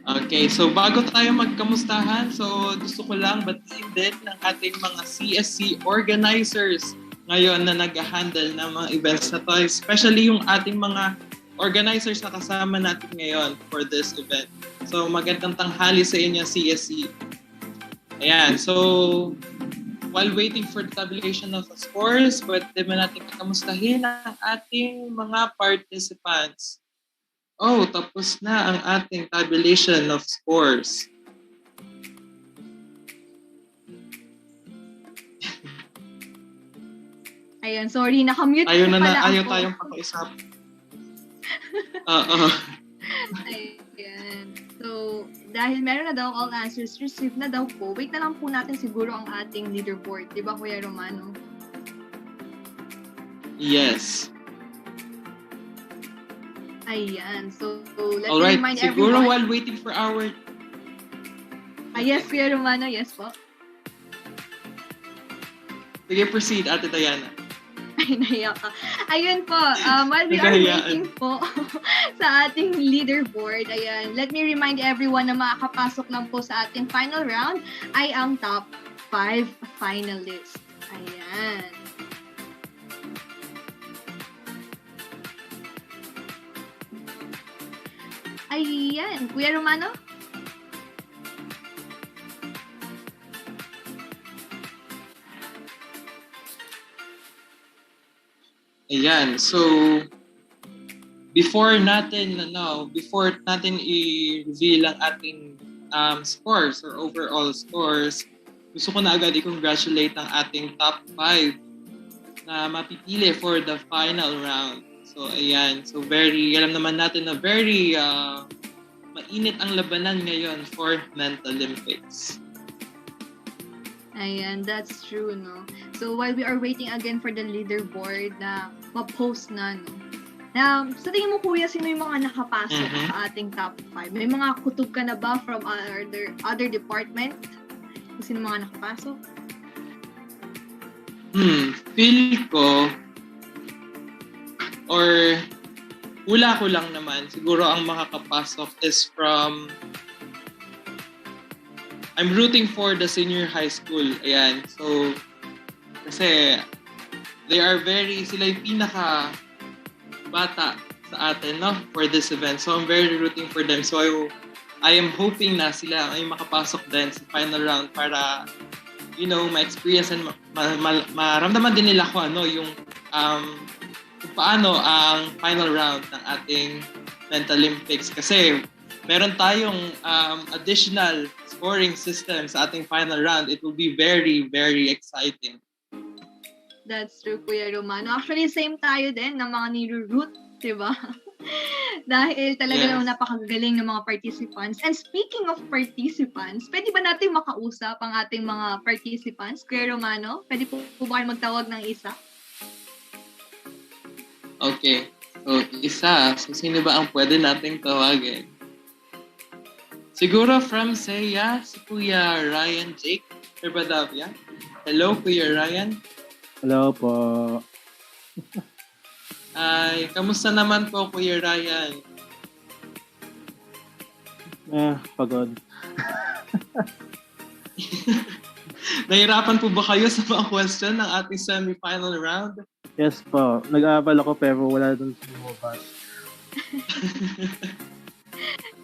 Okay, so bago tayo magkamustahan, so gusto ko lang batiin din ng ating mga CSC organizers ngayon na nag-handle ng mga events na to, especially yung ating mga organizers na kasama natin ngayon for this event. So magandang tanghali sa inyo, CSC. Ayan, so while waiting for the tabulation of the scores, pwede ba natin kamustahin ang ating mga participants? Oh, tapos na ang ating tabulation of scores. Ayan, sorry, nakamute Ayaw po pala ayaw ako. tayong pakiusap. Oo. Ayan. So, dahil meron na daw all answers received na daw po, wait na lang po natin siguro ang ating leaderboard. Di ba, Kuya Romano? Yes. Ayan. So let Alright, me remind siguro everyone. while waiting for our... Yes, Kuya Romano. Yes po. Sige, proceed, Ate Diana. Ay, naiyak ka. Ayun po, while we are waiting po sa ating leaderboard, ayan, let me remind everyone na makakapasok lang po sa ating final round ay ang top 5 finalists. Ayan. Ayan, Kuya Romano? Ayan, so before natin i-reveal ang ating scores or overall scores, gusto ko na agad i-congratulate ang ating top 5 na mapipili for the final round. So ayan, so alam naman natin na very mainit ang labanan ngayon for Mentalympics. Ayan, that's true, no? So, while we are waiting again for the leaderboard na ma-post na, no? Sa tingin mo, Kuya, sino yung mga nakapasok sa ating top 5? May mga kutob ka na ba from other department? Kung sino mga nakapasok? Feel ko, or hula ko lang naman, siguro ang makakapasok is from... I'm rooting for the senior high school. Ayan. So, kasi sila yung pinaka bata sa atin, no? For this event. So, I'm very rooting for them. So, I am hoping na sila ay makapasok din sa final round para ma-experience and maramdaman din nila kung ano yung kung paano ang final round ng ating Mentalympics. Kasi meron tayong additional scoring system sa ating final round. It will be very, very exciting. That's true, Kuya Romano. Actually, same tayo din ng mga niru-root, di ba? Dahil talaga Yes. lang napakagaling ng mga participants. And speaking of participants, pwede ba natin makausap ang ating mga participants? Kuya Romano, pwede po ba kayo magtawag ng isa? Okay. So, isa. So, sino ba ang pwede nating tawagin? Siguro from Seiya, si Kuya Ryan Jake Herbadavia. Hello, Kuya Ryan. Hello po. Ay, kamusta naman po, Kuya Ryan? Pagod. Nahirapan po ba kayo sa mga question ng ating semi-final round? Yes po. Nag-aabal ako pero wala dun sa lumabas.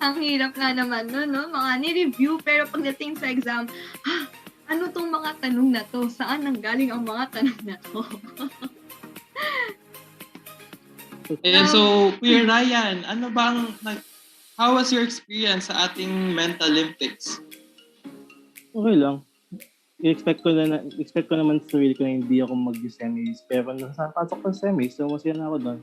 Ang hirap nga naman no? Mga ni-review pero pagdating sa exam, ano tong mga tanong na to? Saan nanggaling ang mga tanong na to? So, Kuya Ryan, how was your experience sa ating Mentalympics? Okay lang. Expect ko naman sa sarili ko na hindi ako mag-semis. Pero nasapasok ko sa semis, so masaya na ako doon.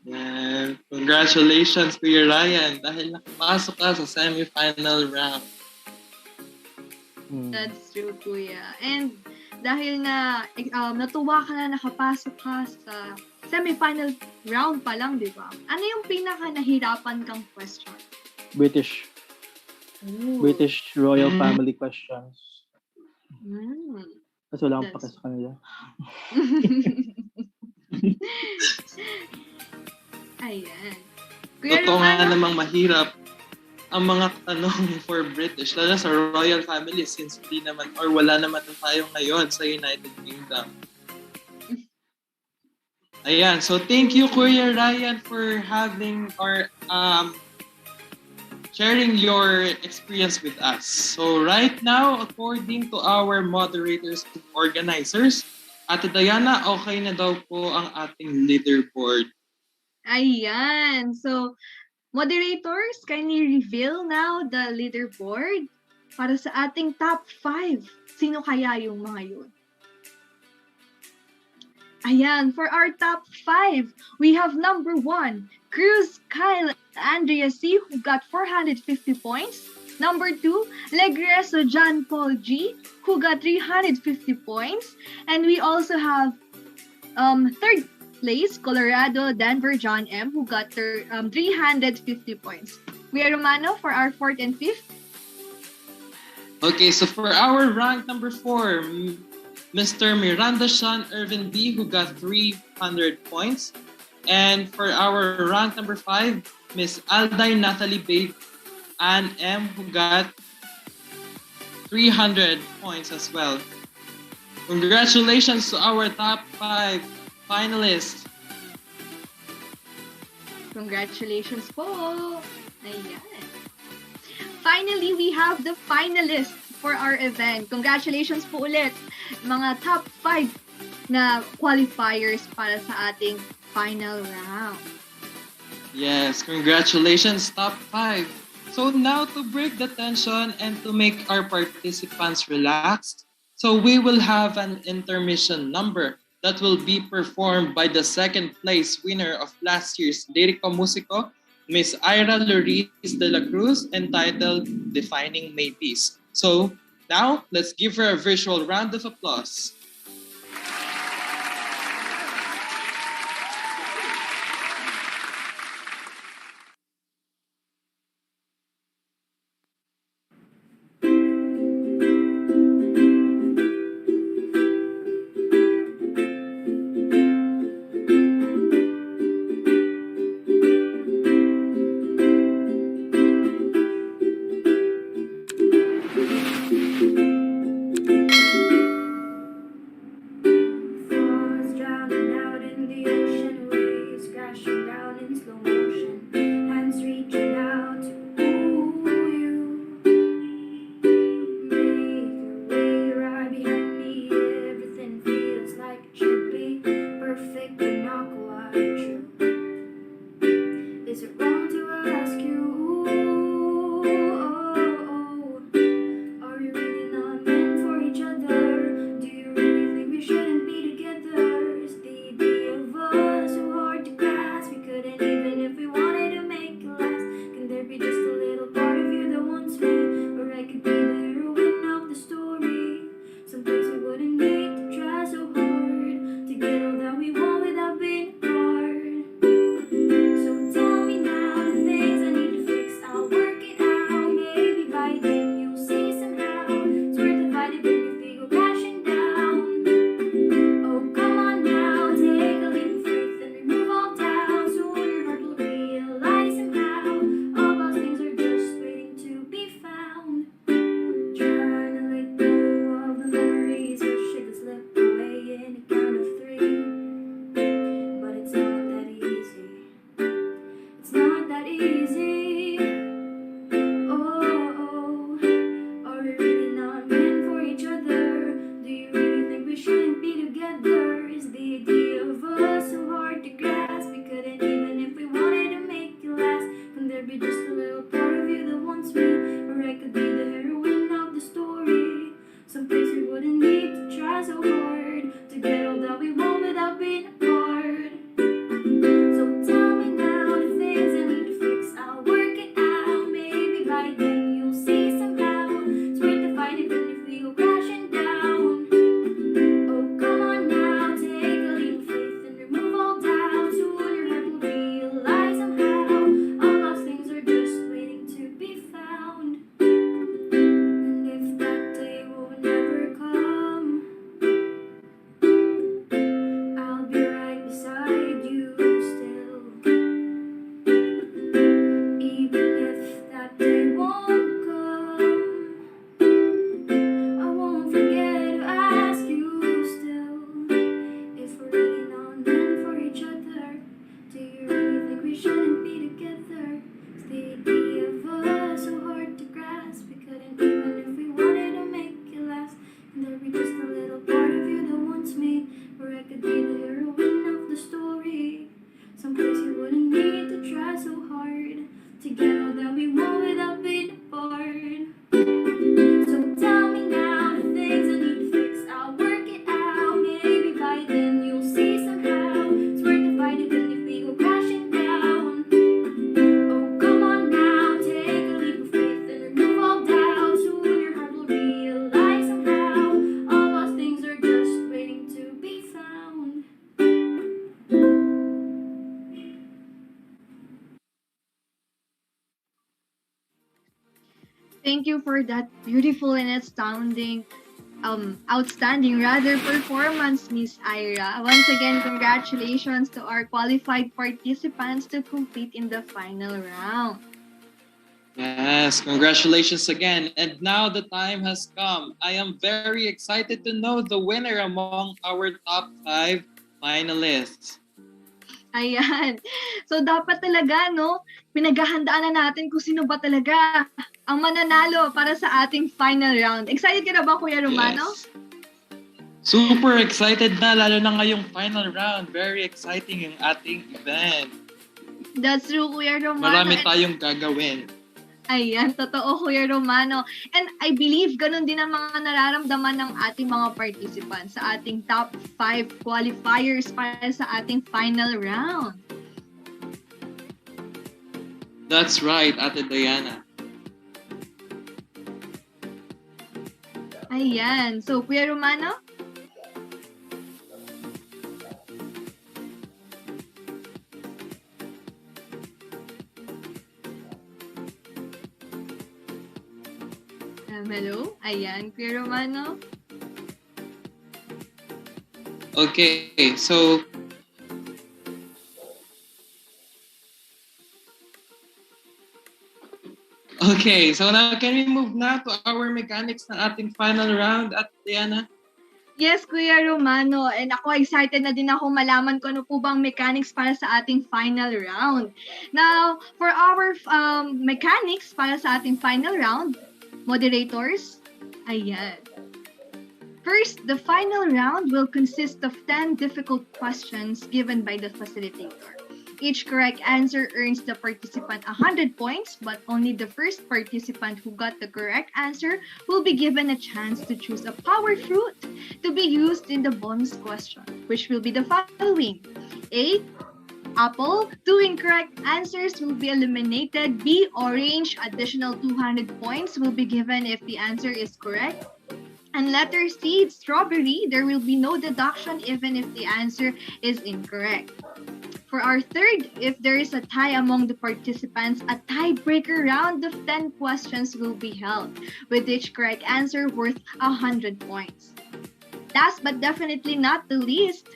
And congratulations, Kuya Ryan, dahil nakapasok ka sa semi-final round. That's true, Kuya. And dahil na natuwa ka na nakapasok ka sa semi-final round pa lang, di ba? Ano yung pinaka-nahirapan kang question? British royal family questions. Kasi wala akong pake sa kanila. Ayan. Totoo nga namang mahirap ang mga tanong for British, lalo sa royal family since wala naman tayo ngayon sa United Kingdom. Ayan, so thank you, Kuya Ryan, for having or sharing your experience with us. So right now, according to our moderators and organizers, Ate Diana, okay na daw po ang ating leaderboard. Ayan. So, moderators, can you reveal now the leaderboard para sa ating top 5? Sino kaya yung mga yun? Ayan, for our top 5, we have number 1, Cruz Kyle Andrea C, who got 450 points. Number 2, Legreso John Paul G, who got 350 points. And we also have third place, Colorado Denver John M, who got 350 points. Kuya Romano for our 4th and 5th. Okay, so for our rank number 4, Mr. Miranda Sean Irvin B, who got 300 points. And for our rank number 5, Miss Alday Natalie Babe Ann M, who got 300 points as well. Congratulations to our top 5 finalists. Congratulations po. Ayan. Finally, we have the finalists for our event. Congratulations po ulit, mga top 5 na qualifiers para sa ating final round. Yes, congratulations, top 5. So now to break the tension and to make our participants relax, so we will have an intermission number that will be performed by the second place winner of last year's Lyrico Musico, Miss Ira Loris de la Cruz, entitled Defining May Peace. So now, let's give her a virtual round of applause. Is it wrong to ask you? Are we really not meant for each other? Do you really think we shouldn't be together? Is the idea of us so hard to grasp? We couldn't even if we wanted to make it last. Can there be just a little part of you that wants me? Or I could be the heroine of the story. Someplace we wouldn't need to try so hard to get all that we want without being apart. So tell me now the things I need to fix. I'll work it out. Maybe by then you'll see somehow. It's worth the fight even if we go crashing down. Oh, come on now, take a leap of faith and remove all doubt. Soon your heart will realize somehow all those things are just waiting to be found. Trying to let go of the memories, wish I could slip away in a count of 3. But it's not that easy. It's not that easy. Oh, are we really not meant for each other? Do you really think we shouldn't be together? Is the idea of us so hard to grasp? We couldn't even if we wanted to make it last. Can there be just a little part of you that wants me? Or I could be the heroine of the story. Someplace we wouldn't need to try so hard to get all that we want without being apart. So tell me now the things I need to fix. I'll work it out. Maybe by then you'll see somehow. It's worth the fight even if we go crashing down. Oh, come on now, take a leap of faith and remove all doubt. Soon your heart will realize somehow all those things are just waiting to be found. And if that day will never come, I'll be right beside you still. Even if that day won't come, I won't forget to ask you still. If we're really not meant for each other, do you really think we shouldn't be together? Is the idea of us so hard to grasp? We couldn't even if we wanted to make it last. Can there be just a little part of you that wants me? Or I could be the heroine of the story. Someplace you wouldn't need to try so hard to get all that we want without being apart. So tell me now the things I need to fix. I'll work it out. Maybe by then you'll see somehow. It's worth the fight even if we go crashing down. Oh, come on now, take a leap of faith and remove all doubt. Soon your heart will realize somehow all those things are just waiting to be found. Thank you for that beautiful and outstanding performance, Miss Ira. Once again, congratulations to our qualified participants to compete in the final round. Yes, congratulations again. And now the time has come. I am very excited to know the winner among our top 5 finalists. Ayan. So, dapat talaga, no, pinaghahandaan na natin kung sino ba talaga ang mananalo para sa ating final round. Excited ka na ba, Kuya Romano? Yes. Super excited na, lalo na ngayong final round. Very exciting yung ating event. That's true, Kuya Romano. Marami tayong gagawin. Ayan, totoo, Kuya Romano. And I believe ganun din ang mga nararamdaman ng ating mga participants sa ating top 5 qualifiers para sa ating final round. That's right, Ate Diana. Ayan. So, Kuya Romano? Hello? Ayan, Kuya Romano? Okay, so now can we move na to our mechanics ng ating final round, Ate Diana? Yes, Kuya Romano. And ako, excited na din ako malaman kung ano po bang mechanics para sa ating final round. Now, for our mechanics para sa ating final round, moderators, ayan. First, the final round will consist of 10 difficult questions given by the facilitator. Each correct answer earns the participant 100 points, but only the first participant who got the correct answer will be given a chance to choose a power fruit to be used in the bonus question, which will be the following. A. Apple. 2 incorrect answers will be eliminated. B. Orange. Additional 200 points will be given if the answer is correct. And letter C. Strawberry. There will be no deduction even if the answer is incorrect. For our third, if there is a tie among the participants, a tiebreaker round of 10 questions will be held, with each correct answer worth 100 points. Last but definitely not the least,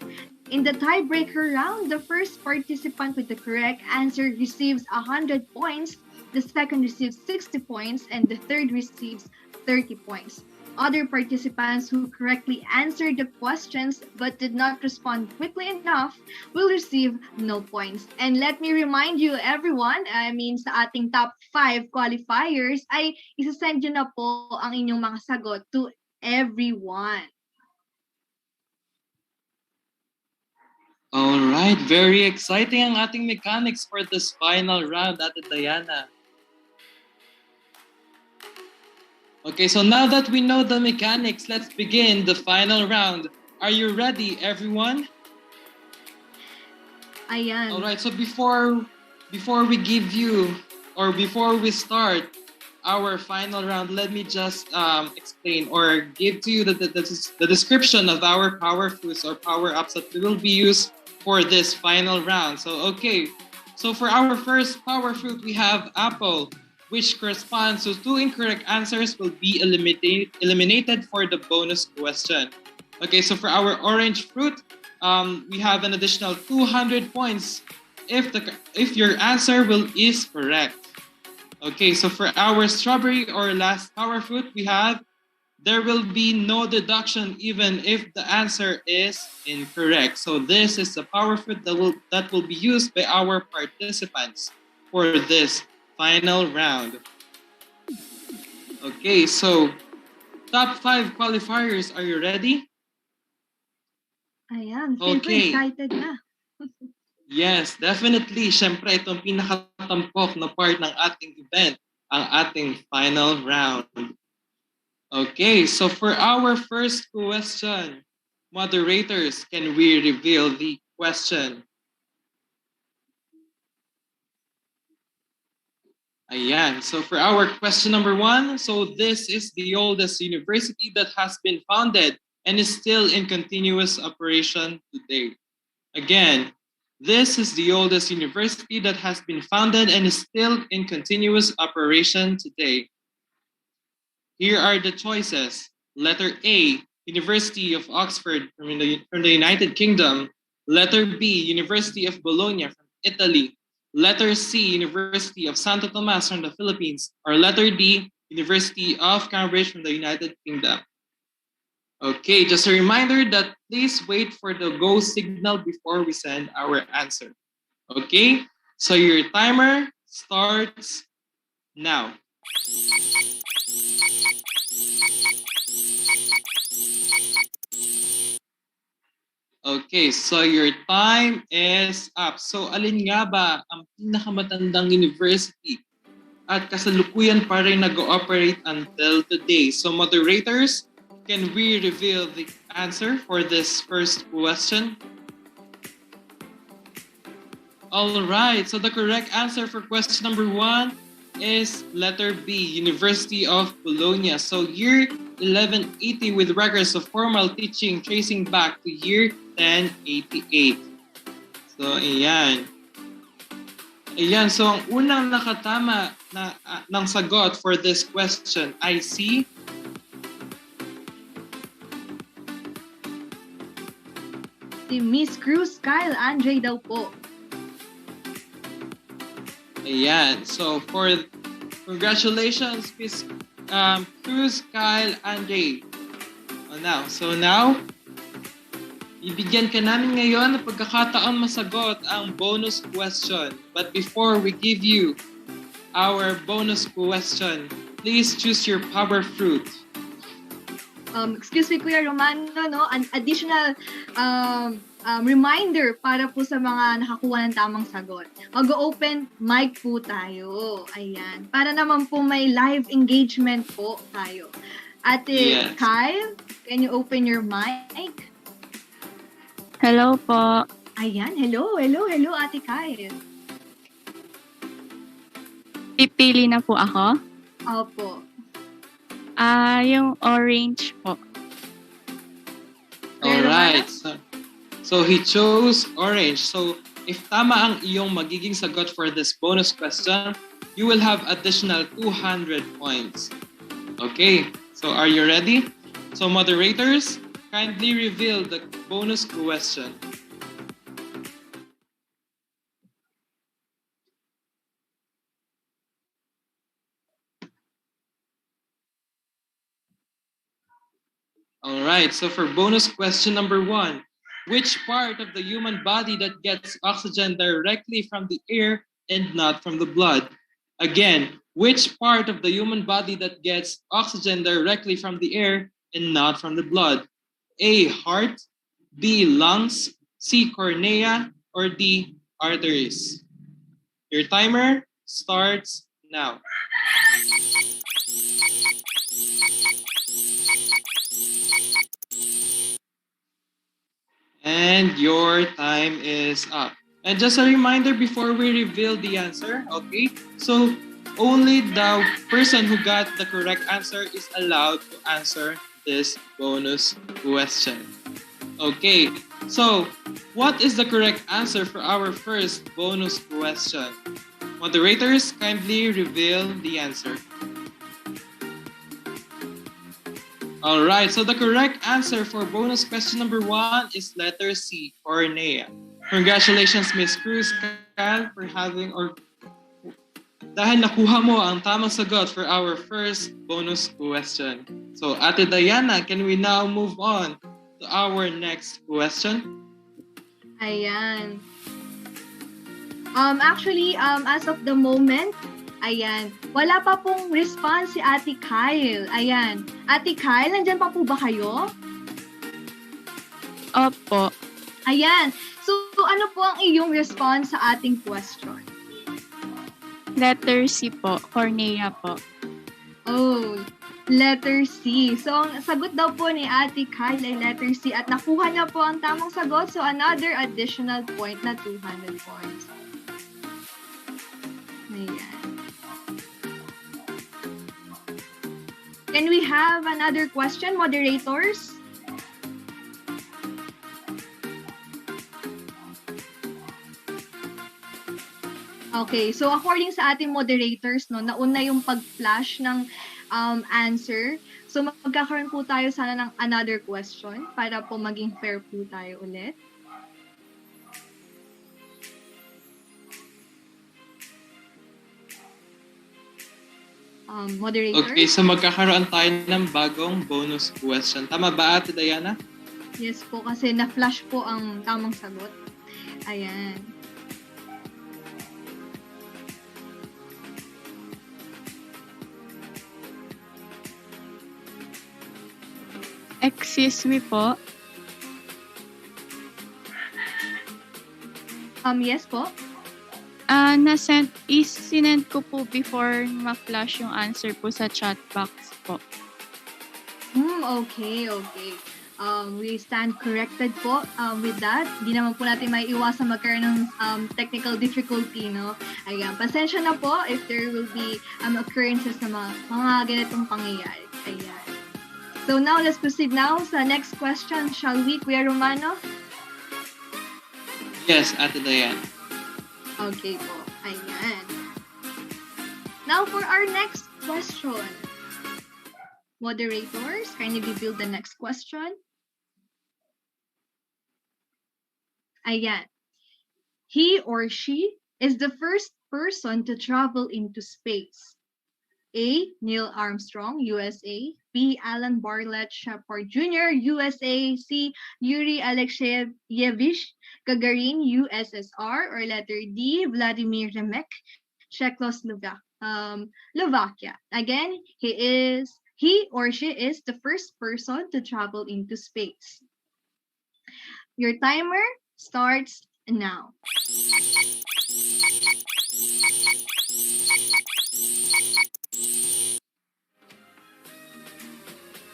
in the tiebreaker round, the first participant with the correct answer receives 100 points, the second receives 60 points, and the third receives 30 points. Other participants who correctly answered the questions but did not respond quickly enough will receive no points. And let me remind you everyone, sa ating top 5 qualifiers ay isasend nyo na po ang inyong mga sagot to everyone. Alright, very exciting ang ating mechanics for this final round, Ate Diana. Okay, so now that we know the mechanics, let's begin the final round. Are you ready, everyone? Ayan. Alright, so before we give you, or before we start our final round, let me just explain or give to you the description of our power foods or power-ups that will be used for this final round. So, okay, so for our first power fruit, we have apple, which corresponds to 2 incorrect answers will be eliminated for the bonus question. Okay, so for our orange fruit, we have an additional 200 points if your answer is correct. Okay, so for our strawberry or last power fruit, we have there will be no deduction even if the answer is incorrect. So this is the power fruit that will be used by our participants for this final round. Okay, so top 5 qualifiers, are you ready? Ayan, feel Okay. excited na. Yes, definitely. Siyempre, itong pinakatampok na part ng ating event, ang ating final round. Okay, so for our first question, moderators, can we reveal the question? Ayan, so for our question number 1, so this is the oldest university that has been founded and is still in continuous operation today. Again, this is the oldest university that has been founded and is still in continuous operation today. Here are the choices. Letter A, University of Oxford from the United Kingdom. Letter B, University of Bologna from Italy. Letter C, University of Santo Tomas from the Philippines. Or letter D, University of Cambridge from the United Kingdom. Okay, just a reminder that please wait for the go signal before we send our answer. Okay, so your timer starts now. Okay, so your time is up. So alin nga ba ang pinakamatandang university at kasalukuyan pa rin nag-ooperate until today? So moderators, can we reveal the answer for this first question? All right, so the correct answer for question number 1 is letter B, University of Bologna. So year 1180 with records of formal teaching tracing back to year 1088. So ayan. Ayan, so ang unang nakatama ng sagot for this question ay si Miss Cruz Kyle Andre daw po. Ayan. So for congratulations, Miss Cruz Kyle Andre. So now, ibigyan ka namin ngayon ng pagkakataon masagot ang bonus question. But before we give you our bonus question, please choose your power fruit. Excuse me, Kuya Romano, no? An additional reminder para po sa mga nakakuha ng tamang sagot. Mag-open mic po tayo. Ayan. Para naman po may live engagement po tayo. Ate Yes. Kyle, can you open your mic? Hello po. Ayan. Hello, Ate Kyle. Pipili na po ako. Opo. Yung orange po. Alright. So he chose orange. So if tama ang iyong magiging sagot for this bonus question, you will have additional 200 points. Okay. So are you ready? So moderators, kindly reveal the bonus question. All right, so for bonus question number 1, which part of the human body that gets oxygen directly from the air and not from the blood? Again, which part of the human body that gets oxygen directly from the air and not from the blood? A, heart, B, lungs, C, cornea, or D, arteries? Your timer starts now. And your time is up. And just a reminder before we reveal the answer, okay? So only the person who got the correct answer is allowed to answer this bonus question. Okay, so what is the correct answer for our first bonus question? Moderators, kindly reveal the answer. All right, so the correct answer for bonus question number 1 is letter C, cornea. Congratulations, Miss Cruz Cal, for having dahil nakuha mo ang tamang sagot for our first bonus question. So, Ate Diana, can we now move on to our next question? Ayan. Actually, as of the moment, ayan, wala pa pong response si Ate Kyle. Ayan. Ate Kyle, nandyan pa po ba kayo? Opo. Ayan. So, ano po ang iyong response sa ating question? Letter C po. Cornea po. Oh, letter C. So, ang sagot daw po ni Ate Kyle ay letter C at nakuha niya po ang tamang sagot. So, another additional point na 200 points. Ayan. Can we have another question, moderators? Okay, so according sa ating moderators, no, nauna yung pag-flash ng answer. So magkakaroon po tayo sana ng another question para po maging fair po tayo ulit. Moderators? Okay, so magkakaroon tayo ng bagong bonus question. Tama ba, Ate Diana? Yes po, kasi na-flash po ang tamang sagot. Ayan. Excuse me po. Yes po. Sinend ko po before ma-flash yung answer po sa chat box po. Okay. We stand corrected po with that. Di naman po natin may iwasan magkaroon ng technical difficulty, no? Ayan, pasensya na po if there will be occurrences na mga ganitong pangyayari. Ayan. So now, let's proceed now sa next question. Shall we, Kuya Romano? Yes, Ate Diana. Okay po. Ayan. Now for our next question. Moderators, kindly reveal the next question. Ayan. He or she is the first person to travel into space. A. Neil Armstrong, USA. B. Alan Bartlett Shepard Jr., USA. C. Yuri Alexeyevich Gagarin, USSR. Or letter D. Vladimir Remek, Czechoslovakia. Again, he or she is the first person to travel into space. Your timer starts now.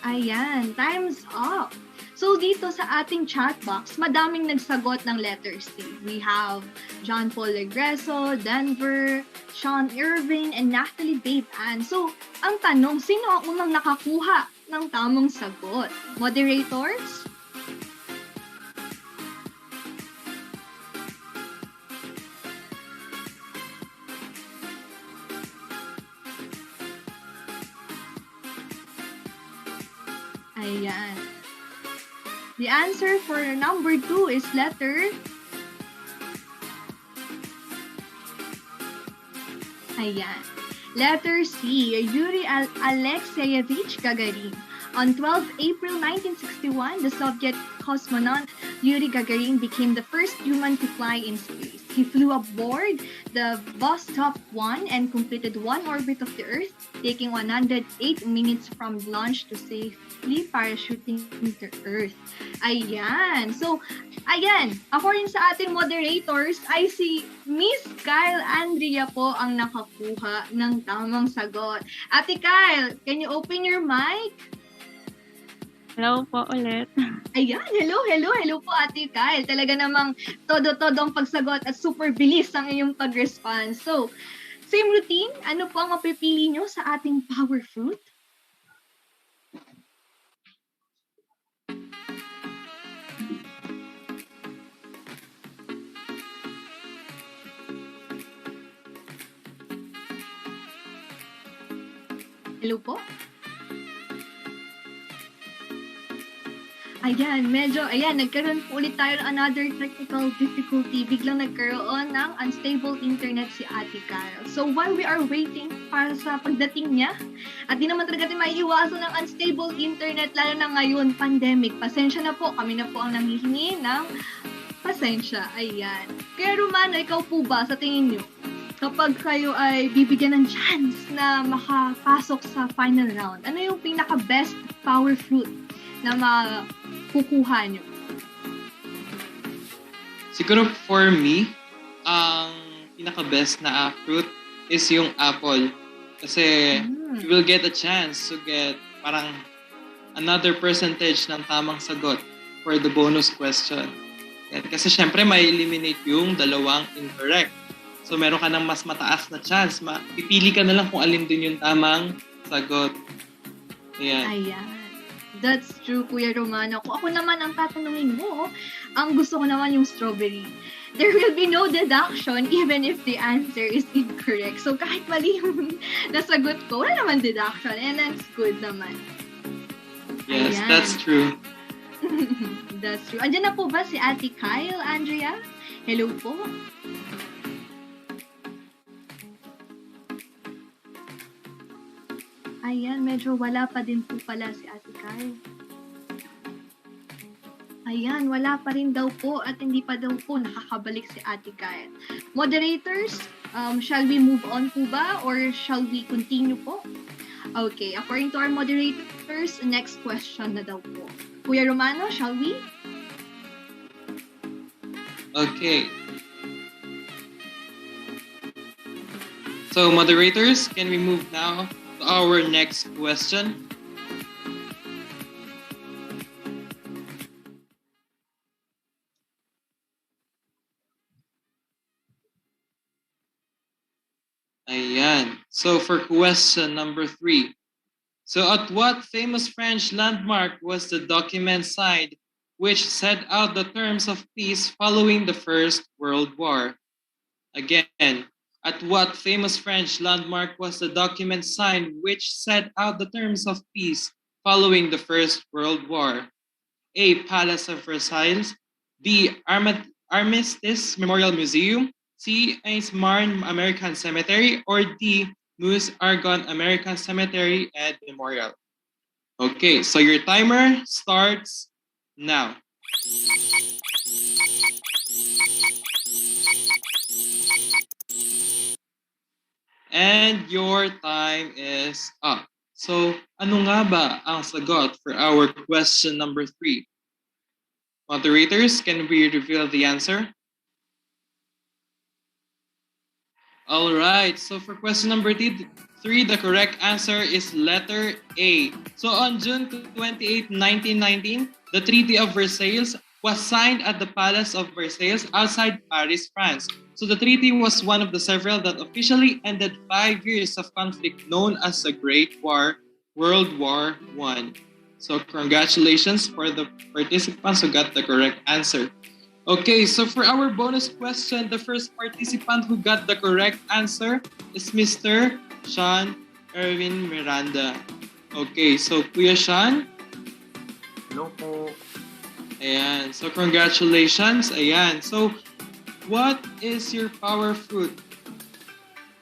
Ayan, time's up. So dito sa ating chat box, madaming nagsagot ng letter C. We have John Paul Regreso, Denver, Sean Irvin, and Natalie Babe Ann. So, ang tanong, sino ang unang nakakuha ng tamang sagot? Moderators? Ayan. The answer for number 2 is letter... Ayan. Letter C, Yuri Alexeyevich Gagarin. On 12 April 1961, the Soviet cosmonaut Yuri Gagarin became the first human to fly in space. He flew aboard the Vostok 1 and completed one orbit of the Earth, taking 108 minutes from launch to safely parachuting to Earth. Ayan. So, ayan. According sa ating moderators, ay si Miss Kyle Andrea po ang nakakuha ng tamang sagot. Ate Kyle, can you open your mic? Hello po ulit. Ayan, hello po Ate Kyle. Talaga namang todo-todo ang pagsagot at super bilis ang iyong pag-respond. So, same routine, ano po ang mapipili nyo sa ating power fruit? Hello po? Ayan, nagkaroon po ulit tayo ng another technical difficulty. Biglang nagkaroon ng unstable internet si Ate Kyle. So while we are waiting para sa pagdating niya, at di naman talaga natin maiiwasan ng unstable internet, lalo na ngayon, pandemic. Pasensya na po, kami na po ang nanghihingi ng pasensya. Ayan. Kaya Romano, ikaw po ba sa tingin niyo? Kapag kayo ay bibigyan ng chance na makapasok sa final round, ano yung pinaka-best power fruit na makukuha nyo? Siguro for me, ang pinaka-best na fruit is yung apple. Kasi you will get a chance to get parang another percentage ng tamang sagot for the bonus question. Kasi syempre may eliminate yung dalawang incorrect. So meron ka ng mas mataas na chance. Pipili ka na lang kung alin din yung tamang sagot. Ayan. That's true, Kuya Romano. Kung ako naman ang tatanungin mo, ang gusto ko naman yung strawberry. There will be no deduction even if the answer is incorrect. So kahit mali yung nasagot ko, wala naman deduction. And that's good naman. Yes, Ayan. that's true. That's true. Andiyan na po ba si Ate Kyle, Andrea? Hello po. Ayan, medyo wala pa din po pala si Ate Kyle. Ayan, wala pa rin daw po at hindi pa daw po nakakabalik si Ate Kyle. Moderators, shall we move on po ba or shall we continue po? Okay, according to our moderators, next question na daw po. Kuya Romano, shall we? Okay. So moderators, can we move now to our next question? Ayan. So for question number 3. So at what famous French landmark was the document signed which set out the terms of peace following the First World War? Again, at what famous French landmark was the document signed which set out the terms of peace following the First World War? A. Palace of Versailles. B. Armistice Memorial Museum. C. Ains Marne American Cemetery. Or D. Moose Argonne American Cemetery and Memorial. Okay, so your timer starts now. And your time is up. So, ano nga ba ang sagot for our question number 3? Moderators, can we reveal the answer? All right, so for question number 3, the correct answer is letter A. So on June 28, 1919, the Treaty of Versailles was signed at the Palace of Versailles outside Paris, France. So the treaty was one of the several that officially ended 5 years of conflict known as the Great War, World War I. So congratulations for the participants who got the correct answer. Okay, so for our bonus question, the first participant who got the correct answer is Mr. Sean Erwin Miranda. Okay, so Kuya Sean. Hello po. Ayan, so congratulations. Ayan, so what is your power fruit?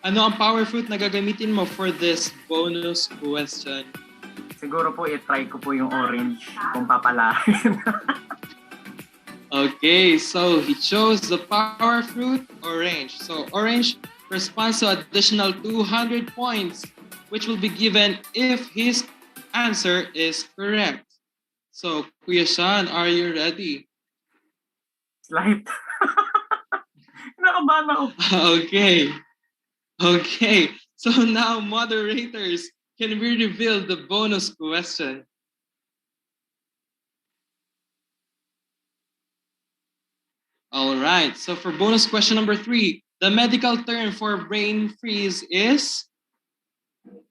Ano ang power fruit na gagamitin mo for this bonus question? Siguro po i-try ko po yung orange kung papalain. Okay, so he chose the power fruit orange. So orange responds to additional 200 points, which will be given if his answer is correct. So Kuya Sean, are you ready? Slight. Nakabahan ako. Okay. Okay. So now, moderators, can we reveal the bonus question? All right. So for bonus question number 3, the medical term for brain freeze is,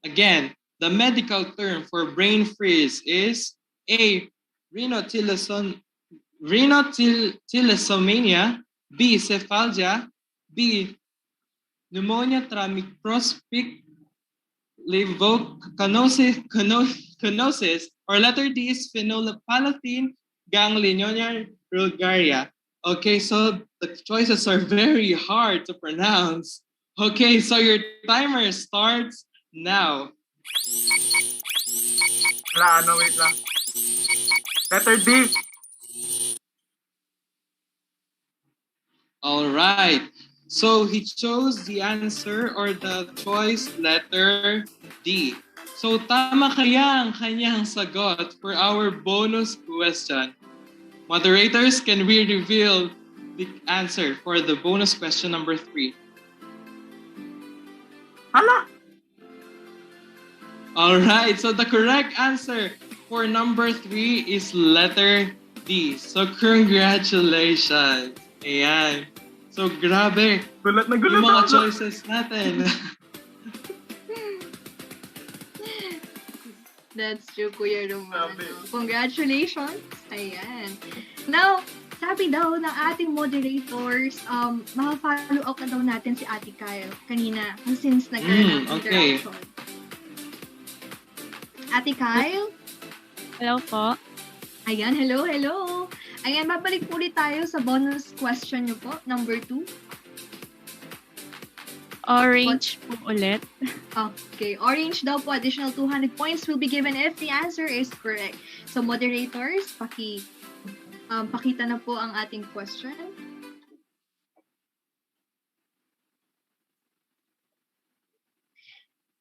again, the medical term for brain freeze is A, rhinothylasomania, B, cephalgia, B, pneumonia tramicrospic levocanosis, or letter D is phenolphthalein ganglionar vulgaria. Okay, so the choices are very hard to pronounce. Okay, so your timer starts now. Wait lang. Letter D. All right. So he chose the answer or the choice letter D. So tama kaya ang kanyang sagot for our bonus question. Moderators, can we reveal the answer for the bonus question number 3? Hala! All right, so the correct answer for number 3 is letter D. So congratulations. Ayan. So grabe. Gulat na gulat Yung mga ako. choices natin. That's true, Kuya Romano. Sabi. Congratulations! Ayan. Now, sabi daw ng ating moderators, ma-follow up na daw natin si Ate Kyle kanina since nagkaroon ng okay. interaction. Ate Kyle? Hello po. Ayan, hello. Ayan, babalik ulit tayo sa bonus question nyo po, number 2. Orange po ulit. Okay, orange daw po, additional 200 points will be given if the answer is correct. So moderators, pakita na po ang ating question.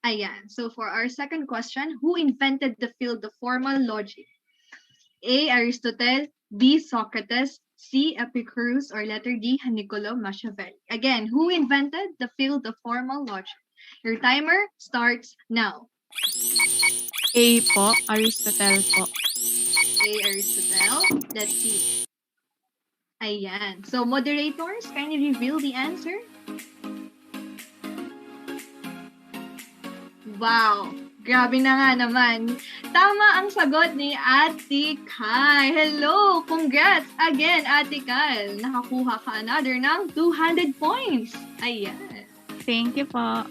Ayan, so for our second question, who invented the field of formal logic? A. Aristotle, B. Socrates, C. Epicurus, or letter D. Niccolo Machiavelli. Again, who invented the field of formal logic? Your timer starts now. A po, Aristotle po. A. Aristotle. Let's see. Ayan. So, moderators, can you reveal the answer? Wow. Grabe na nga naman. Tama ang sagot ni Ate Kai. Hello! Congrats again, Ate Kai. Nakakuha ka another ng 200 points. Ayan. Thank you po.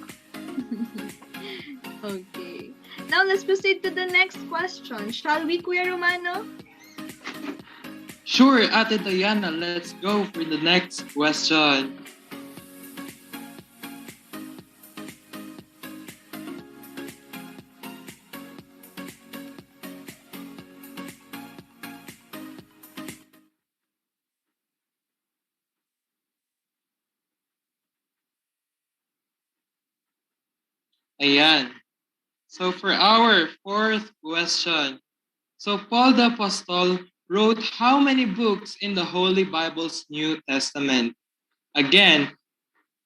Okay. Now, let's proceed to the next question. Shall we, Kuya Romano? Sure, Ate Diana, let's go for the next question. Ayan. So for our fourth question, so Paul the Apostle wrote how many books in the Holy Bible's New Testament? Again,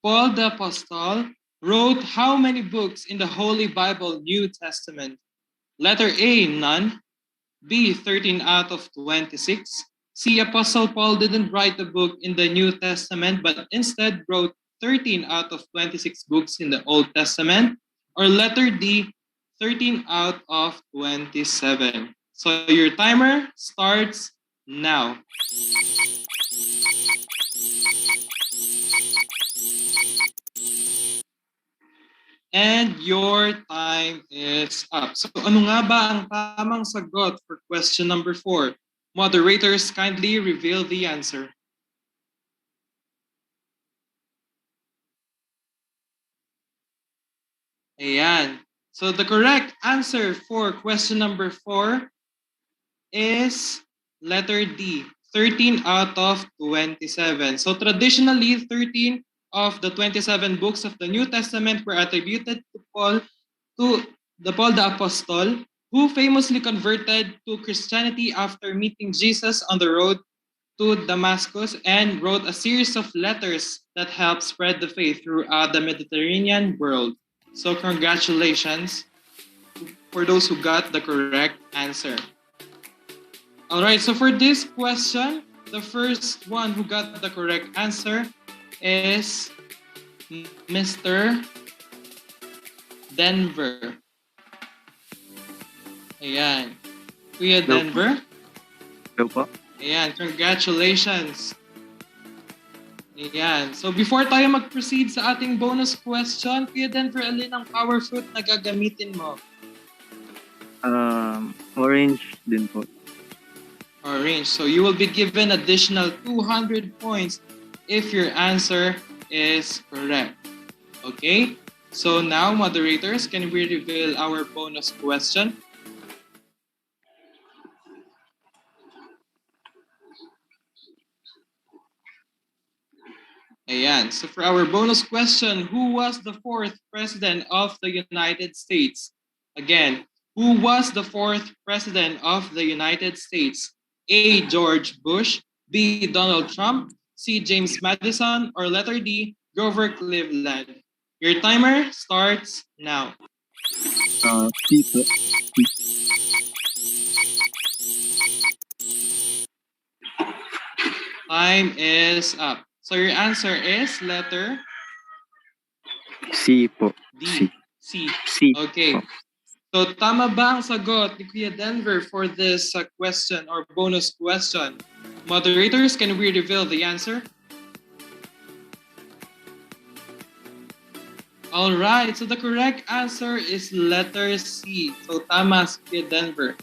Paul the Apostle wrote how many books in the Holy Bible New Testament? Letter A, none. B, 13 out of 26. C, Apostle Paul didn't write a book in the New Testament, but instead wrote 13 out of 26 books in the Old Testament. Or letter D, 13 out of 27. So your timer starts now. And your time is up. So ano nga ba ang tamang sagot for question number 4? Moderators, kindly reveal the answer. Ayan. So the correct answer for question number 4 is letter D, 13 out of 27. So traditionally, 13 of the 27 books of the New Testament were attributed to Paul the Apostle, who famously converted to Christianity after meeting Jesus on the road to Damascus and wrote a series of letters that helped spread the faith throughout the Mediterranean world. So congratulations for those who got the correct answer. All right, so for this question, the first one who got the correct answer is Mr. Denver. Ayan. Kuya Denver. Hello po. Ayan, congratulations. Ayan. So before tayo mag-proceed sa ating bonus question, Kuya Denver, alin ang power fruit na gagamitin mo? Orange din po. Orange. So you will be given additional 200 points if your answer is correct. Okay? So now, moderators, can we reveal our bonus question? Ayan. So for our bonus question, who was the 4th President of the United States? Again, who was the 4th President of the United States? A, George Bush, B, Donald Trump, C, James Madison, or letter D, Grover Cleveland. Your timer starts now. C po. Time is up. So your answer is letter C po. D. C. C. Okay. Po. So tama ba ang sagot ni Kuya Denver for this question or bonus question? Moderators, can we reveal the answer? All right, so the correct answer is letter C. So tama si Kuya Denver.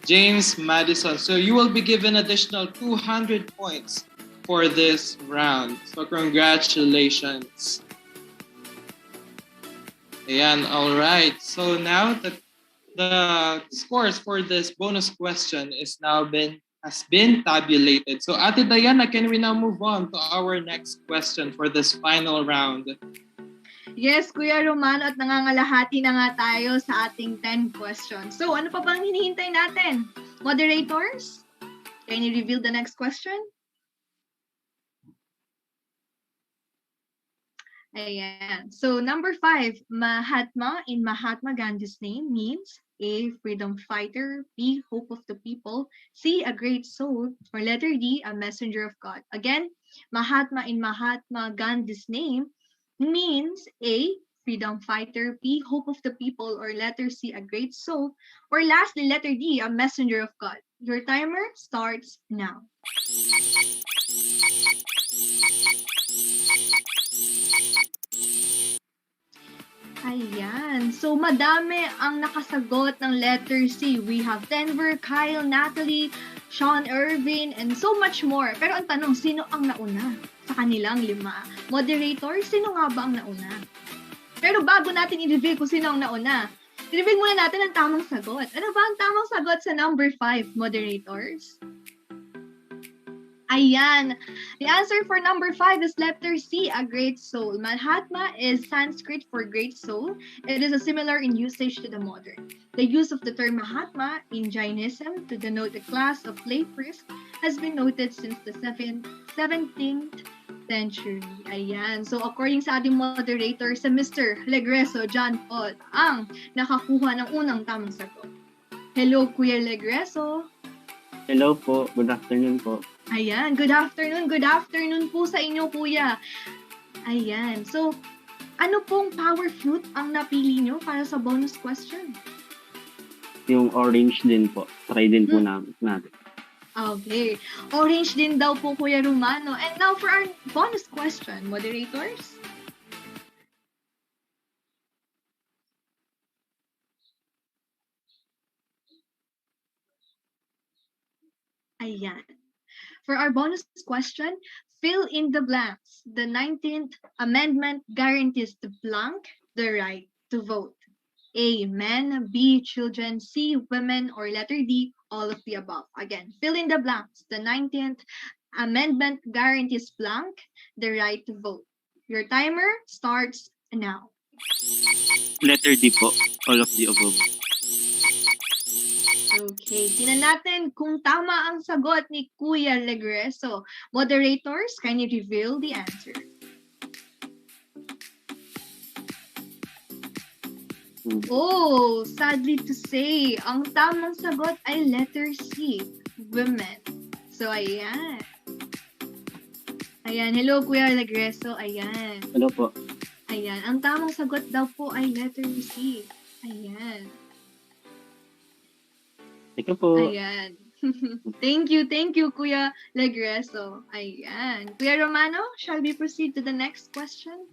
James Madison. So you will be given additional 200 points for this round. So congratulations. Ayan, all right. So now the scores for this bonus question has been tabulated. So Ate Diana, can we now move on to our next question for this final round? Yes, Kuya Romano, at nangangalahati na nga tayo sa ating 10 questions. So, ano pa bang hinihintay natin? Moderators, can you reveal the next question? Ayan. So, number 5, Mahatma in Mahatma Gandhi's name means A, freedom fighter, B, hope of the people, C, a great soul, or letter D, a messenger of God. Again, Mahatma in Mahatma Gandhi's name means A, freedom fighter, B, hope of the people, or letter C, a great soul, or lastly, letter D, a messenger of God. Your timer starts now. Ayan. So, madami ang nakasagot ng letter C. We have Denver, Kyle, Natalie, Sean Irvin, and so much more. Pero ang tanong, sino ang nauna sa kanilang 5? Moderator, sino nga ba ang nauna? Pero bago natin i-reveal kung sino ang nauna, i-reveal muna natin ang tamang sagot. Ano ba ang tamang sagot sa number 5, moderators? Ayan. The answer for number 5 is letter C, a great soul. Mahatma is Sanskrit for great soul. It is a similar in usage to the modern. The use of the term Mahatma in Jainism to denote a class of lay priests has been noted since the 17th century. Ayan. So according sa ating moderator, si Mr. Legreso John Paul ang nakakuha ng unang tamang sagot. Hello, Kuya Legreso. Hello po. Good afternoon po. Ayan, good afternoon. Good afternoon po sa inyo, kuya. Ayan, so ano pong power fruit ang napili nyo para sa bonus question? Yung orange din po. Try din po natin. Okay, orange din daw po, Kuya Romano. And now for our bonus question, moderators. Ayan. For our bonus question, fill in the blanks. The 19th Amendment guarantees the blank the right to vote. A, men, B, children, C, women, or letter D, all of the above. Again, fill in the blanks. The 19th Amendment guarantees blank the right to vote. Your timer starts now. Letter D po. All of the above. Okay, tingnan natin kung tama ang sagot ni Kuya Legreso. Moderators, can you reveal the answer? Oh, sadly to say, ang tamang sagot ay letter C, women. So, ayan. Ayan, hello Kuya Legreso, ayan. Hello po. Ayan, ang tamang sagot daw po ay letter C. Ayan. Thank you po. Ayan. Thank you, Kuya Legreso. Ayan. Kuya Romano, shall we proceed to the next question?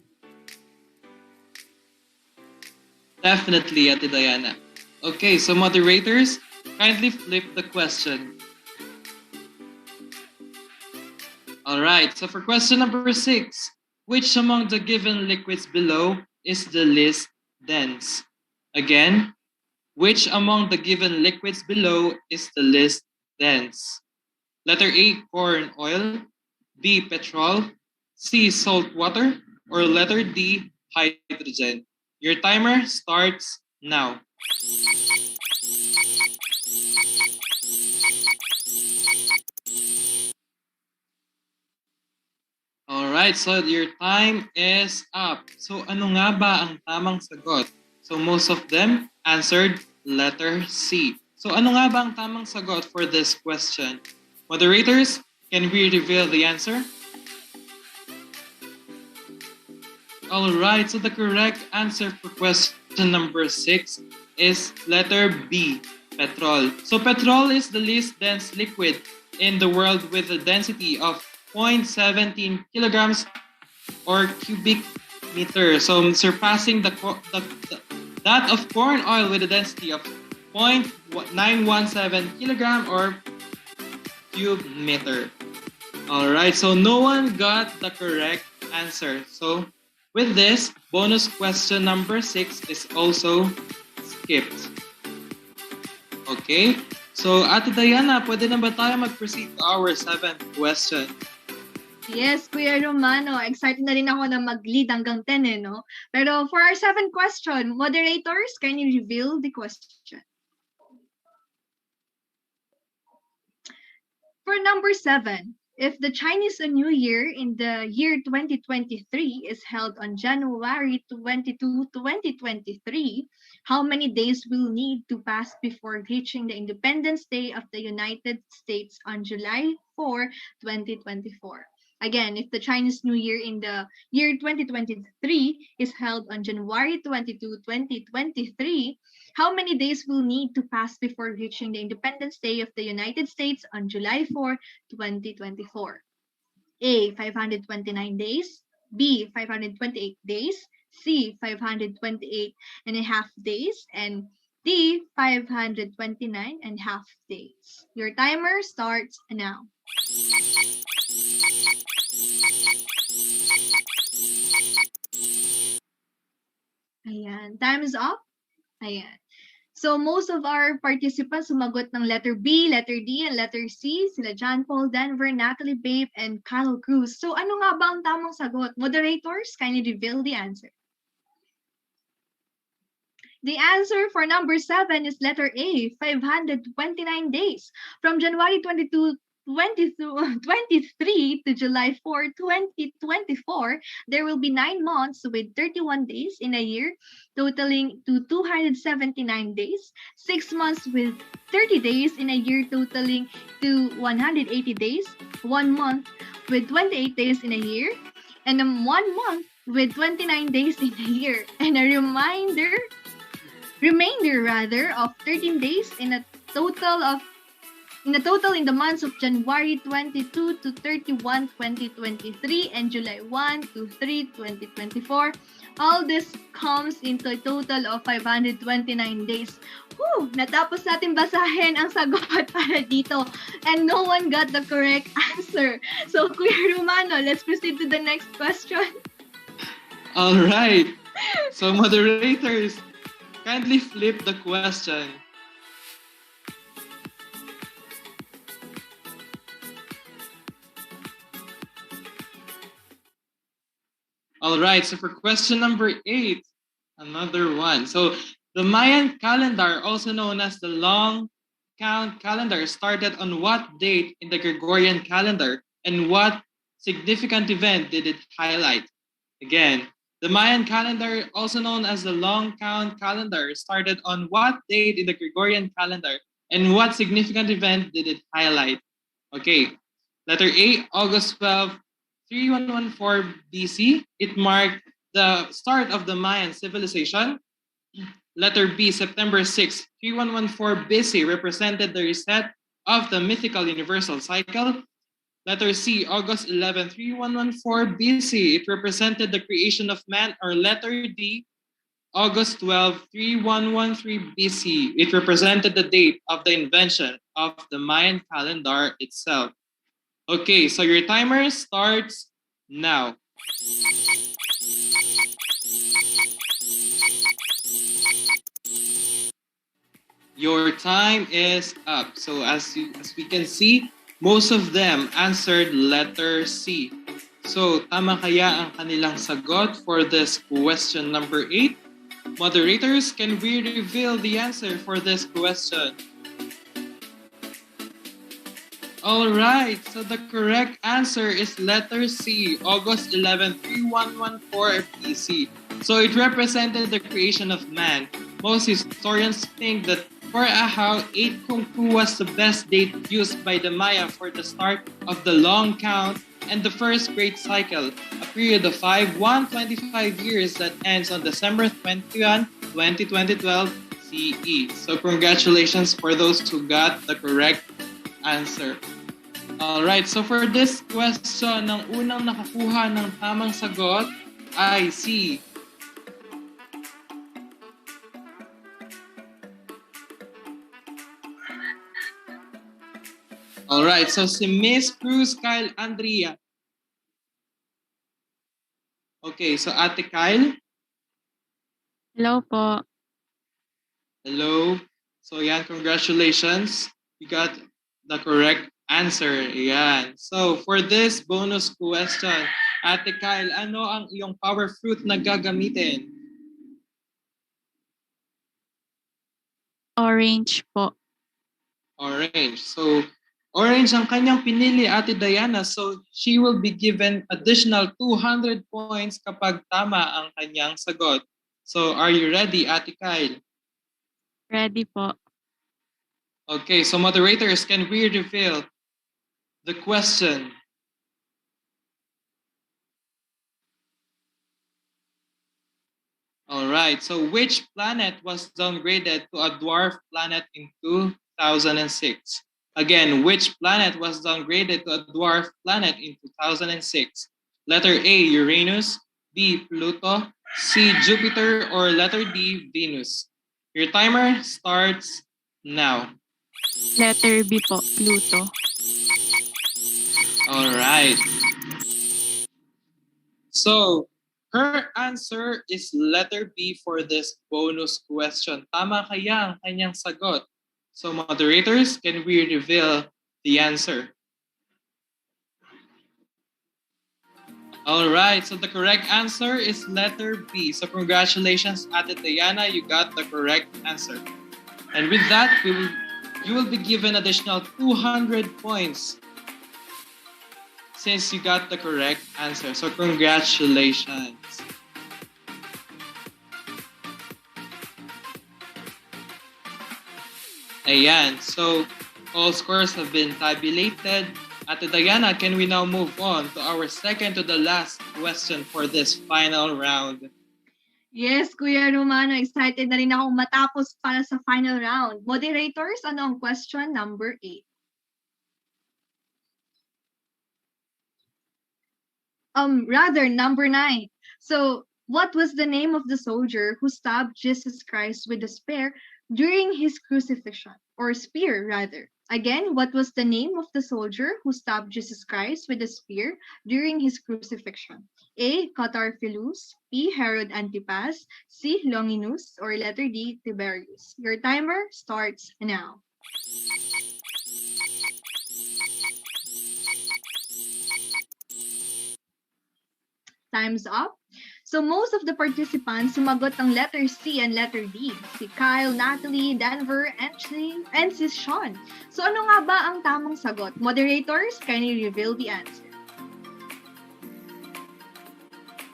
Definitely, Ate Diana. Okay, so moderators, kindly flip the question. All right, so for question number 6, which among the given liquids below is the least dense? Again, which among the given liquids below is the least dense? Letter A, corn oil, B, petrol, C, salt water, or letter D, hydrogen? Your timer starts now. Alright, so your time is up. So ano nga ba ang tamang sagot? So most of them answered letter C. So ano nga ba ang tamang sagot for this question? Moderators, can we reveal the answer? Alright, so the correct answer for question number 6 is letter B, petrol. So petrol is the least dense liquid in the world with a density of 0.17 kilograms or cubic meter. So surpassing that of corn oil with a density of 0.917 kilogram or cube meter. Alright, so no one got the correct answer. So with this, bonus question number 6 is also skipped. Okay, so Ate Diana, pwede na ba tayo mag-proceed to our 7th question? Yes, Kuya Romano. Excited na rin ako na mag-lead hanggang 10 no? Pero for our 7th question, moderators, can you reveal the question? For number 7, if the Chinese New Year in the year 2023 is held on January 22, 2023, how many days will need to pass before reaching the Independence Day of the United States on July 4, 2024? Again, if the Chinese New Year in the year 2023 is held on January 22, 2023, how many days will need to pass before reaching the Independence Day of the United States on July 4, 2024? A, 529 days, B, 528 days, C, 528 and a half days, and D, 529 and a half days. Your timer starts now. Ayan, time is up. Ayan. So most of our participants sumagot ng letter B, letter D, and letter C. Sila John Paul, Denver, Natalie Babe, and Kyle Cruz. So ano nga ba ang tamang sagot? Moderators, kindly reveal the answer. The answer for number 7 is letter A, 529 days. From January 23 to July 4, 2024, there will be 9 months with 31 days in a year, totaling to 279 days, 6 months with 30 days in a year, totaling to 180 days, 1 month with 28 days in a year, and 1 month with 29 days in a year, and a remainder of 13 days in a total in the months of January 22 to 31, 2023 and July 1 to 3, 2024. All this comes into a total of 529 days. Whew! Natapos natin basahin ang sagot para dito and no one got the correct answer. So, Kuya Romano, let's proceed to the next question. All right. So, moderators, kindly flip the question. All right, so for question number 8, another one. So the Mayan calendar, also known as the long count calendar, started on what date in the Gregorian calendar, and what significant event did it highlight? Again, the Mayan calendar, also known as the long count calendar, started on what date in the Gregorian calendar, and what significant event did it highlight? Okay, letter A, August 12, 3114 BC. It marked the start of the Mayan civilization. Letter B, September 6, 3114 BC, represented the reset of the mythical universal cycle. Letter C, August 11, 3114 BC, it represented the creation of man. Or letter D, August 12, 3113 BC, it represented the date of the invention of the Mayan calendar itself. Okay, so your timer starts now. Your time is up. So as we can see, most of them answered letter C. So tama kaya ang kanilang sagot for this question number 8? Moderators, can we reveal the answer for this question? All right, so the correct answer is letter C, August 11, 3114 BC. So it represented the creation of man. Most historians think that for Ahau, 8 Kung Fu was the best date used by the Maya for the start of the long count and the first great cycle, a period of 125 years that ends on December 21, 2012 CE. So congratulations for those who got the correct answer. Alright, so for this question, ang unang nakakuha ng tamang sagot ay si Alright, so si Miss Cruz Kyle Andrea. Okay, so Ate Kyle. Hello po. Hello. So yan, congratulations. You got the correct answer. Yan. So for this bonus question, Ate Kyle, ano ang iyong power fruit na gagamitin? Orange po. Orange. So orange ang kanyang pinili, Ate Diana. So she will be given additional 200 points kapag tama ang kanyang sagot. So are you ready, Ate Kyle? Ready po. Okay, so moderators, can we reveal the question? All right, so which planet was downgraded to a dwarf planet in 2006? Again, which planet was downgraded to a dwarf planet in 2006? Letter A, Uranus, B, Pluto, C, Jupiter, or letter D, Venus? Your timer starts now. Letter B po, Pluto. All right. So, Her answer is letter B for this bonus question. Tama kaya ang kanyang sagot? So moderators, can we reveal the answer? All right, so the correct answer is letter B. So congratulations, Ate Diana, you got the correct answer. And with that, you will be given additional 200 points since you got the correct answer. So congratulations. Ayan, so all scores have been tabulated. Ate Diana, can we now move on to our second to the last question for this final round? Yes, Kuya Romano, excited na rin akong matapos para sa final round. Moderators, ano ang question number 8? Rather, number 9. So, what was the name of the soldier who stabbed Jesus Christ with a spear during his crucifixion? Or spear, rather. Again, what was the name of the soldier who stabbed Jesus Christ with a spear during his crucifixion? A. Catarphilus, B. Herod Antipas, C. Longinus, or letter D. Tiberius. Your timer starts now. Time's up. So most of the participants sumagot ng letter C and letter D. Si Kyle, Natalie, Denver, and si Sean. So ano nga ba ang tamang sagot? Moderators, can you reveal the answer?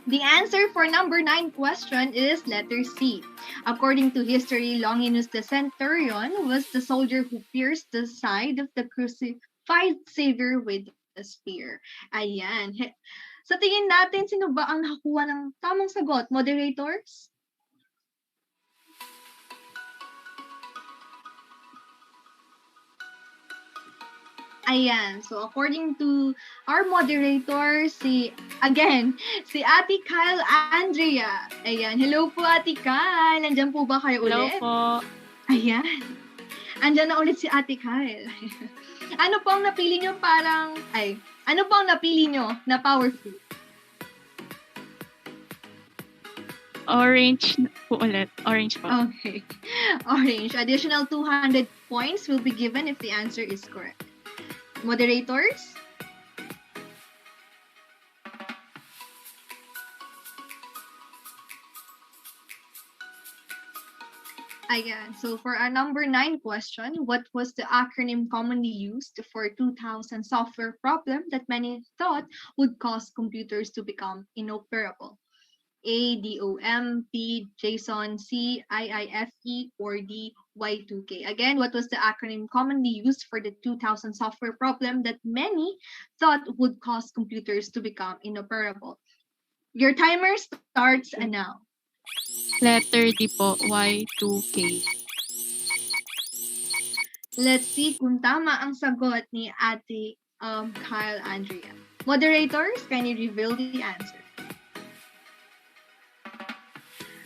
The answer for number 9 question is letter C. According to history, Longinus the Centurion was the soldier who pierced the side of the crucified Savior with a spear. Ayan. Sa tingin natin, sino ba ang nakakuha ng tamang sagot? Moderators? Ayan. So, according to our moderator, si Ate Kyle Andrea. Ayan. Hello po, Ate Kyle. Nandyan po ba kayo Hello ulit? po. Ayan. Andyan na ulit si Ate Kyle. Ano po ang napili nyo ano po ang napili nyo na power food? Orange po ulit. Orange po. Okay. Orange. Additional 200 points will be given if the answer is correct. Moderators? Ayan. So for our number 9 question, what was the acronym commonly used for 2000 software problem that many thought would cause computers to become inoperable? A, DOM, B, JSON, C, IIFE, or D, Y2K. Again, what was the acronym commonly used for the 2000 software problem that many thought would cause computers to become inoperable? Your timer starts now. Letter D po, Y2K. Let's see kung tama ang sagot ni Ate Kyle Andrea. Moderators, can you reveal the answer?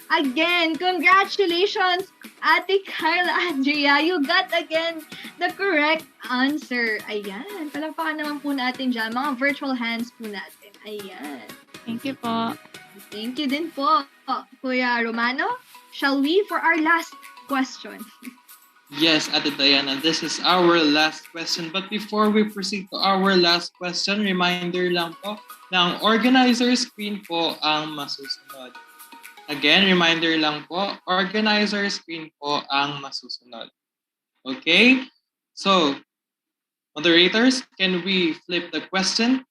Again, congratulations, Ate Kyle Andrea. You got again the correct answer. Ayan, palakpakan naman po natin dyan. Mga virtual hands po natin. Ayan. Thank you po. Thank you din po, Kuya Romano. Shall we for our last question? Yes, Ate Diana, this is our last question. But before we proceed to our last question, reminder lang po na ang organizer screen po ang masusunod. Again, reminder lang po, organizer screen po ang masusunod. Okay? So, moderators, can we flip the question?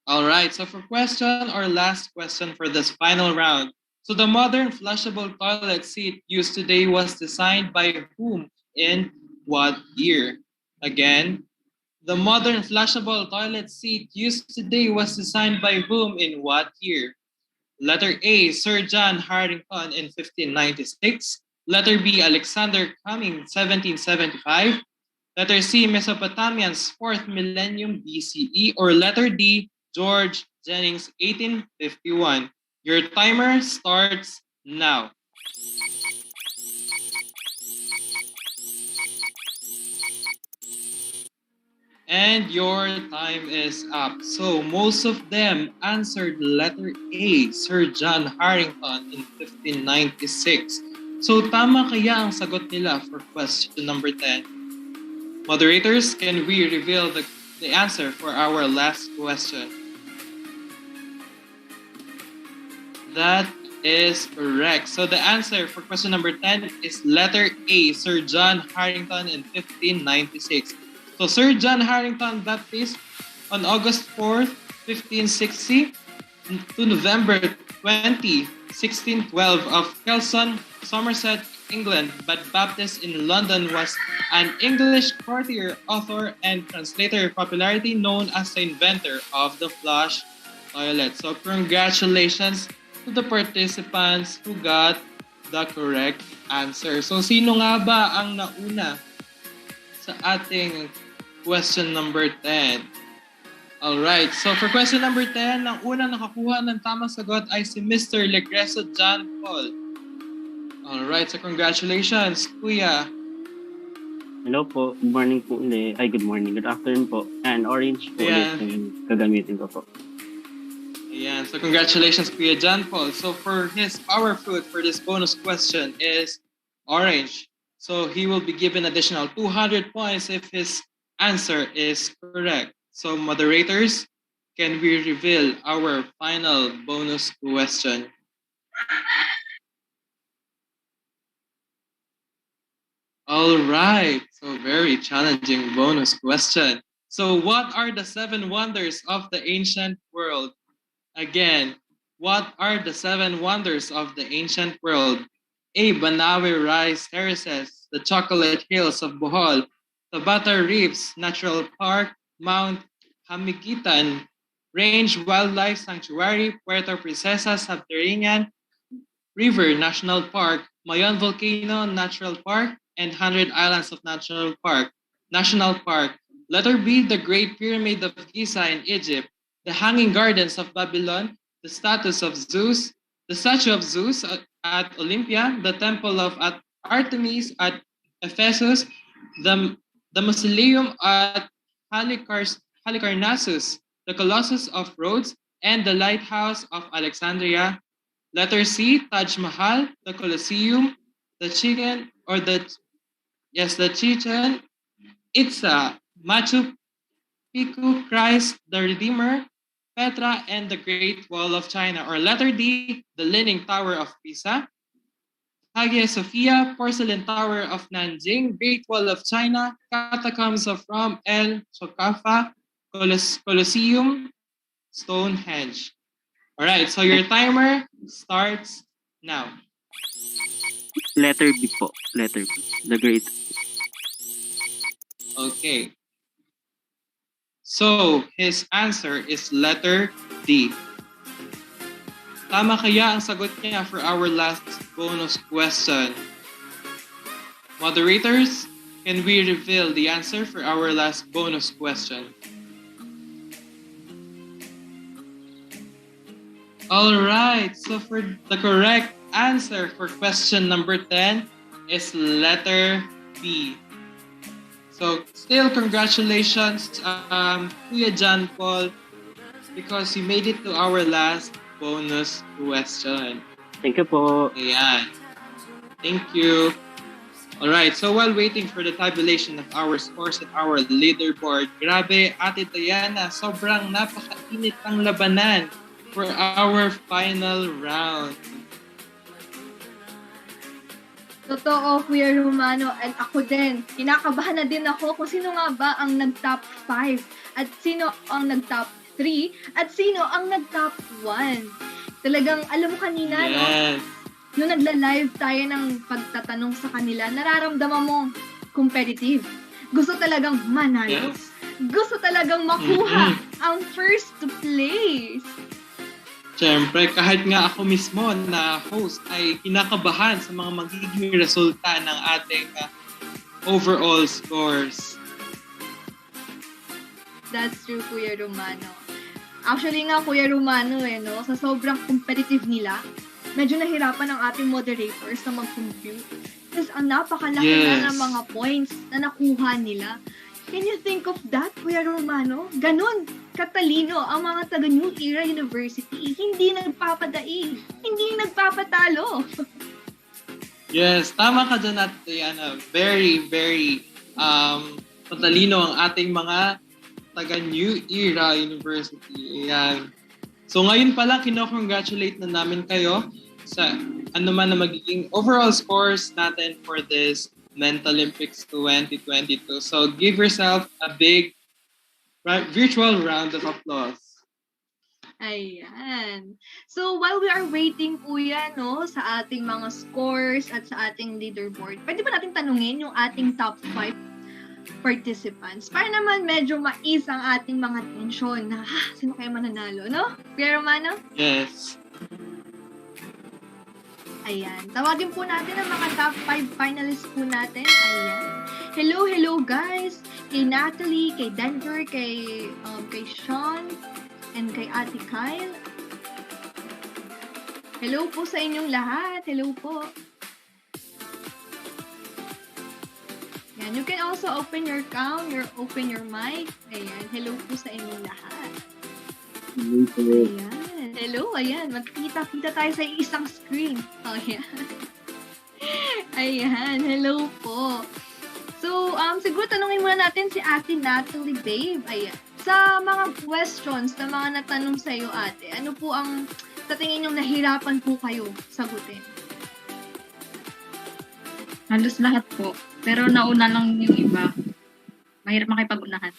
All right, so for question or last question for this final round. So the modern flushable toilet seat used today was designed by whom in what year? Again, the modern flushable toilet seat used today was designed by whom in what year? Letter A, Sir John Harrington in 1596. Letter B, Alexander Cumming, 1775. Letter C, Mesopotamians, 4th millennium BCE. Or letter D, George Jennings, 1851. Your timer starts now. And your time is up. So most of them answered letter A, Sir John Harrington in 1596. So tama kaya ang sagot nila for question number 10? Moderators, can we reveal the answer for our last question? That is correct. So the answer for question number 10 is letter A, Sir John Harrington in 1596. So Sir John Harrington baptized on August 4th, 1560 to November 20, 1612 of Kelson, Somerset, England, but baptized in London was an English courtier, author, and translator, popularity known as the inventor of the flush toilet. So congratulations to the participants who got the correct answer. So sino nga ba ang nauna sa ating question number 10? Alright, so for question number 10, ang unang nakakuha ng tamang sagot ay si Mr. Legreso John Paul. Alright, so congratulations, Kuya. Hello po. Good morning po ulit. Ay, good morning. Good afternoon po. And orange po ulit yung gagamitin ko po. Ayan, so congratulations, Kuya John Paul. So for his power fruit for this bonus question is orange. So he will be given additional 200 points if his answer is correct. So moderators, can we reveal our final bonus question? All right, so very challenging bonus question. So what are the 7 wonders of the ancient world? Again, what are the 7 wonders of the ancient world? A. Banawe Rice Terraces, the Chocolate Hills of Bohol, Tabata Reefs Natural Park, Mount Hamigitan Range Wildlife Sanctuary, Puerto Princesa Subterranean River National Park, Mayon Volcano Natural Park, and 100 Islands of National Park. Letter B, the Great Pyramid of Giza in Egypt, the Hanging Gardens of Babylon, the statue of Zeus at Olympia, the Temple of Artemis at Ephesus, the Mausoleum at Halicarnassus, the Colossus of Rhodes, and the Lighthouse of Alexandria. Letter C, Taj Mahal, the Colosseum, the Chichen Itza, Machu Picchu, Christ the Redeemer, Petra, and the Great Wall of China. Or letter D, the Leaning Tower of Pisa, Hagia Sophia, Porcelain Tower of Nanjing, Great Wall of China, Catacombs of Rome, El Chocafa, Colosseum, Stonehenge. All right, so your timer starts now. Letter B po. Letter B. The Great. Okay. So, his answer is letter D. Tama kaya ang sagot niya for our last bonus question? Moderators, can we reveal the answer for our last bonus question? Alright, so for the correct answer for question number 10 is letter B. So still congratulations, Kuya John Paul, because you made it to our last bonus question. Thank you po. Ayan. Thank you. Alright, so while waiting for the tabulation of our scores at our leaderboard, grabe, Ate Diana, sobrang napakainit ang labanan for our final round. Totoo, Kuya Romano, and ako din. Kinakabahan na din ako kung sino nga ba ang nag-top 5 at sino ang nag-top 3 at sino ang nag-top 1. Talagang, alam mo kanina, Yes. no? Nung nagla-live tayo ng pagtatanong sa kanila, nararamdaman mo competitive. Gusto talagang manalo. Yes. Gusto talagang makuha ang first place. Siyempre, kahit nga ako mismo na host ay kinakabahan sa mga magiging resulta ng ating overall scores. That's true, Kuya Romano. Actually nga, Kuya Romano, no? Sa sobrang competitive nila, medyo nahirapan ang ating moderators na mag-compute. Kasi ang napakalaki na ng mga points na nakuha nila. Can you think of that, Kuya Romano? Ganon katalino ang mga taga New Era University. Hindi nagpapadaig. Hindi nagpapatalo. Yes, tama ka dyan at Diana. Very, very matalino ang ating mga taga New Era University. Ayan. So ngayon pala, kino-congratulate na namin kayo sa ano man na magiging overall scores natin for this Mentalympics 2022. So give yourself a big virtual round of applause. Ayan. So, while we are waiting, Kuya, no, sa ating mga scores at sa ating leaderboard, pwede ba natin tanungin yung ating top 5 participants? Para naman medyo mais ang ating mga tensyon na, sino kaya mananalo, no? Kuya Romano? Yes. Ayan. Tawagin po natin ang mga top 5 finalists po natin. Ayan. Hello guys! Kay Natalie, kay Denver, kay Sean, and kay Ate Kyle. Hello po sa inyong lahat. Hello po. Ayan. You can also open your open your mic. Ayan. Hello po sa inyong lahat. Ayan. Hello, ayan. Magkita-kita tayo sa isang screen. Oh, ayan. Ayan. Hello po. So, siguro tanungin muna natin si Ate Natalie, babe. Ayan. Sa mga questions na mga natanong sa iyo, ate, ano po ang sa tingin nyo nahirapan po kayo sagutin? Halos lahat po. Pero nauna lang yung iba. Mahirap makipag-unahan.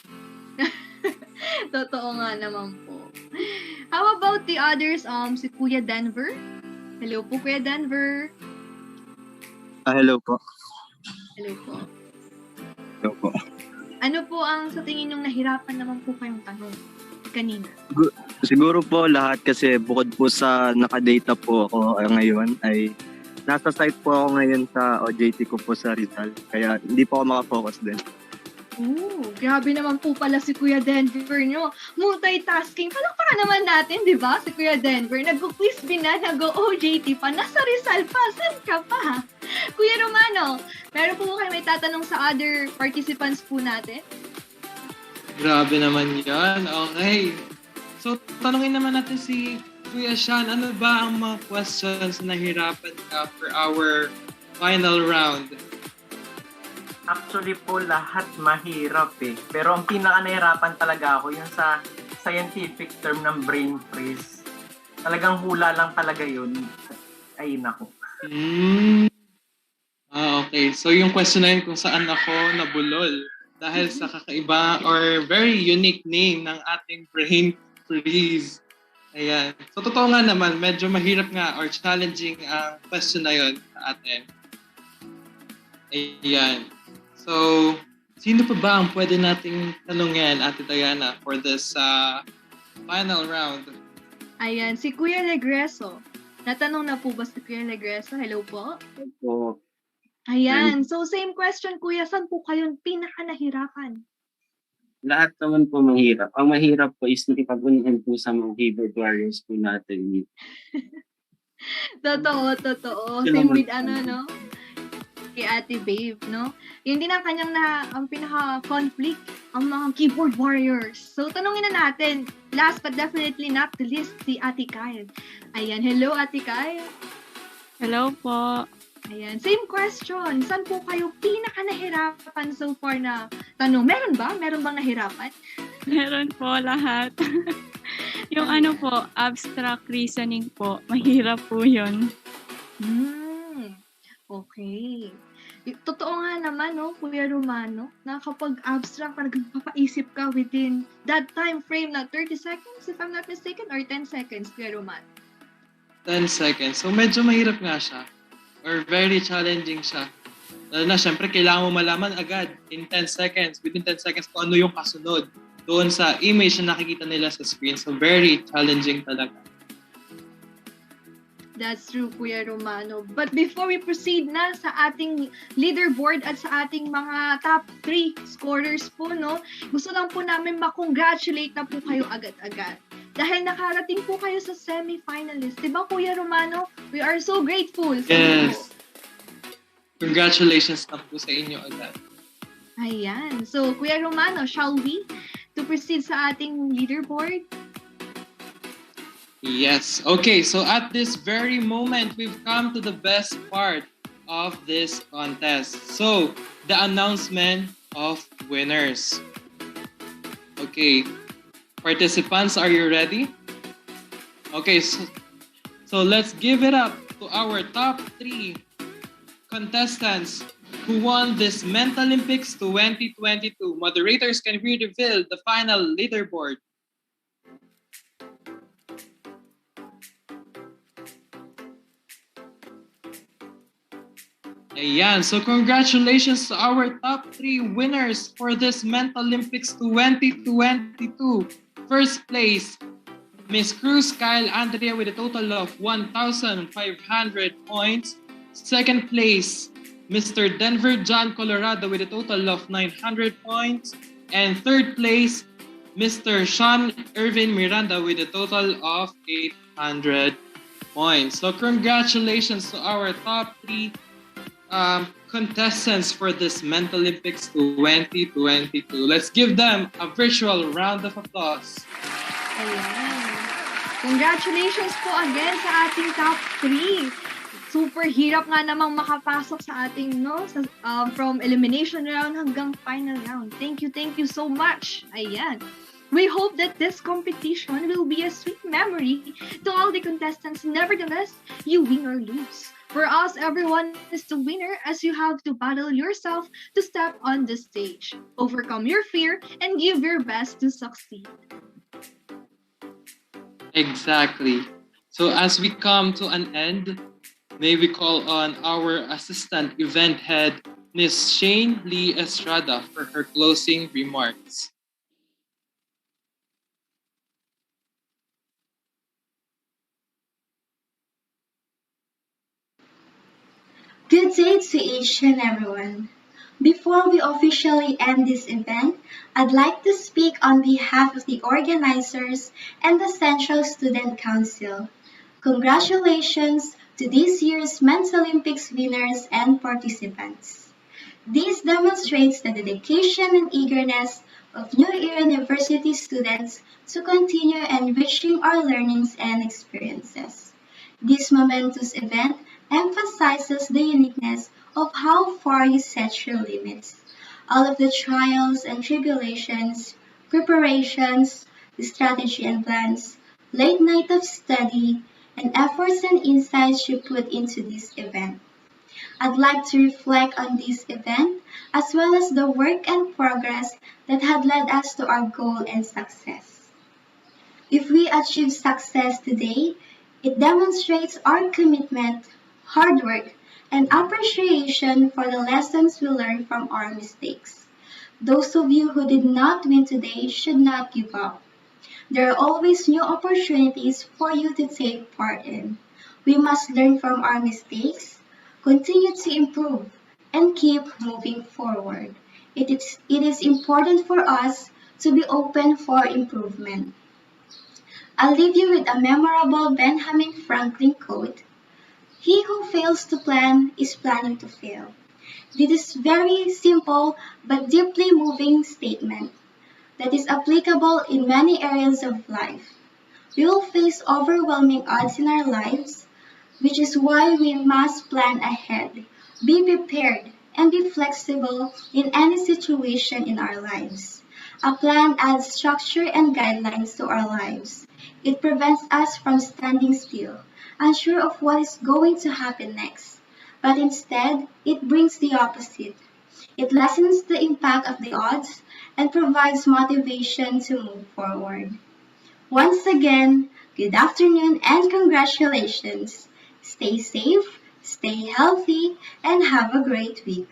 Totoo nga naman po. How about the others? Si Kuya Denver? Hello po, Kuya Denver. Hello po. Hello po. Hello po. Ano po ang sa tingin nyong nahirapan naman po kayong tanong kanina? Siguro po lahat kasi bukod po sa nakadata po ako ngayon ay nasa site po ako ngayon sa OJT ko po sa Rizal. Kaya hindi po ako makafocus din. Grabe naman po pala si Kuya Denver nyo. Multitasking. Palakpakan naman natin, di ba? Si Kuya Denver. Nag-quiz din na, nag-OJT pa. Nasa Rizal pa. Saan ka pa? Kuya Romano, meron po kayo may tatanong sa other participants po natin? Grabe naman yan. Okay. So, tanungin naman natin si Kuya Sean, ano ba ang mga questions na nahirapan ka for our final round? Actually po, lahat mahirap eh. Pero ang pinaka-nahirapan talaga ako, yung sa scientific term ng brain freeze. Talagang hula lang talaga yun. Ay, nako. Okay. So, yung question na yun kung saan ako nabulol dahil sa kakaiba or very unique name ng ating brain freeze. Ayan. So, totoo nga naman, medyo mahirap nga or challenging ang question na yun sa atin. Ayan. So, sino pa ba ang pwede nating tanungin, Ate Diana, for this final round? Ayan, si Kuya Legreso. Natanong na po ba si Kuya Legreso? Hello po. Po. Ayan, so same question, Kuya. Saan po kayong pinaka-nahirapan? Lahat naman po mahirap. Ang mahirap po is nakipag-unahan po sa mga keyboard warriors po natin. Totoo. Same with no? Kay Ate Babe, no? Yun din ang kanyang ang pinaka-conflict, ang mga keyboard warriors. So, tanungin na natin, last but definitely not the least, si Ate Kyle. Ayan, hello Ate Kyle. Hello po. Ayan, same question. Saan po kayo pinaka-nahirapan so far na tanong? Meron ba? Meron bang nahirapan? Meron po lahat. Yung ano po, abstract reasoning po, mahirap po yun. Okay. Totoo nga naman, no, Kuya Romano, na kapag abstract, parang papaisip ka within that time frame na 30 seconds, if I'm not mistaken, or 10 seconds, Kuya Romano? 10 seconds. So, medyo mahirap nga siya. Or very challenging siya. Lalo na, syempre, kailangan mo malaman agad in 10 seconds, within 10 seconds, kung ano yung kasunod doon sa image na nakikita nila sa screen. So, very challenging talaga. That's true, Kuya Romano. But before we proceed na sa ating leaderboard at sa ating mga top 3 scorers po, no, gusto lang po namin ma-congratulate na po kayo agad-agad. Dahil nakarating po kayo sa semi-finalist. Diba, Kuya Romano? We are so grateful. Yes. Congratulations na po sa inyo agad. Ayan. So, Kuya Romano, shall we to proceed sa ating leaderboard? Yes. Okay, so at this very moment, we've come to the best part of this contest. So, the announcement of winners. Okay, participants, are you ready? Okay, so let's give it up to our top 3 contestants who won this Mentalympics 2022. Moderators, can we reveal the final leaderboard? Ayan, so congratulations to our top 3 winners for this Mentalympics 2022. First place, Miss Cruz Kyle Andrea with a total of 1,500 points. Second place, Mr. Denver John Colorado with a total of 900 points. And third place, Mr. Sean Irvin Miranda with a total of 800 points. So congratulations to our top 3 contestants for this Mentalympics 2022. Let's give them a virtual round of applause. Ayan. Congratulations po again sa ating top 3. Super hirap nga namang makapasok sa ating, from elimination round hanggang final round. Thank you so much. Ayan. We hope that this competition will be a sweet memory to all the contestants. Nevertheless, you win or lose. For us, everyone is the winner as you have to battle yourself to step on the stage, overcome your fear, and give your best to succeed. Exactly. So as we come to an end, may we call on our assistant event head, Ms. Shane Lee Estrada, for her closing remarks. Good day to each and everyone. Before we officially end this event, I'd like to speak on behalf of the organizers and the Central Student Council. Congratulations to this year's Mentalympics winners and participants. This demonstrates the dedication and eagerness of New Era University students to continue enriching our learnings and experiences. This momentous event emphasizes the uniqueness of how far you set your limits. All of the trials and tribulations, preparations, the strategy and plans, late night of study, and efforts and insights you put into this event. I'd like to reflect on this event as well as the work and progress that had led us to our goal and success. If we achieve success today, it demonstrates our commitment, hard work, and appreciation for the lessons we learned from our mistakes. Those of you who did not win today should not give up. There are always new opportunities for you to take part in. We must learn from our mistakes, continue to improve, and keep moving forward. It is important for us to be open for improvement. I'll leave you with a memorable Benjamin Franklin quote. He who fails to plan is planning to fail. This is very simple but deeply moving statement that is applicable in many areas of life. We will face overwhelming odds in our lives, which is why we must plan ahead, be prepared, and be flexible in any situation in our lives. A plan adds structure and guidelines to our lives. It prevents us from standing still, unsure of what is going to happen next. But instead, it brings the opposite. It lessens the impact of the odds and provides motivation to move forward. Once again, good afternoon and congratulations. Stay safe, stay healthy, and have a great week.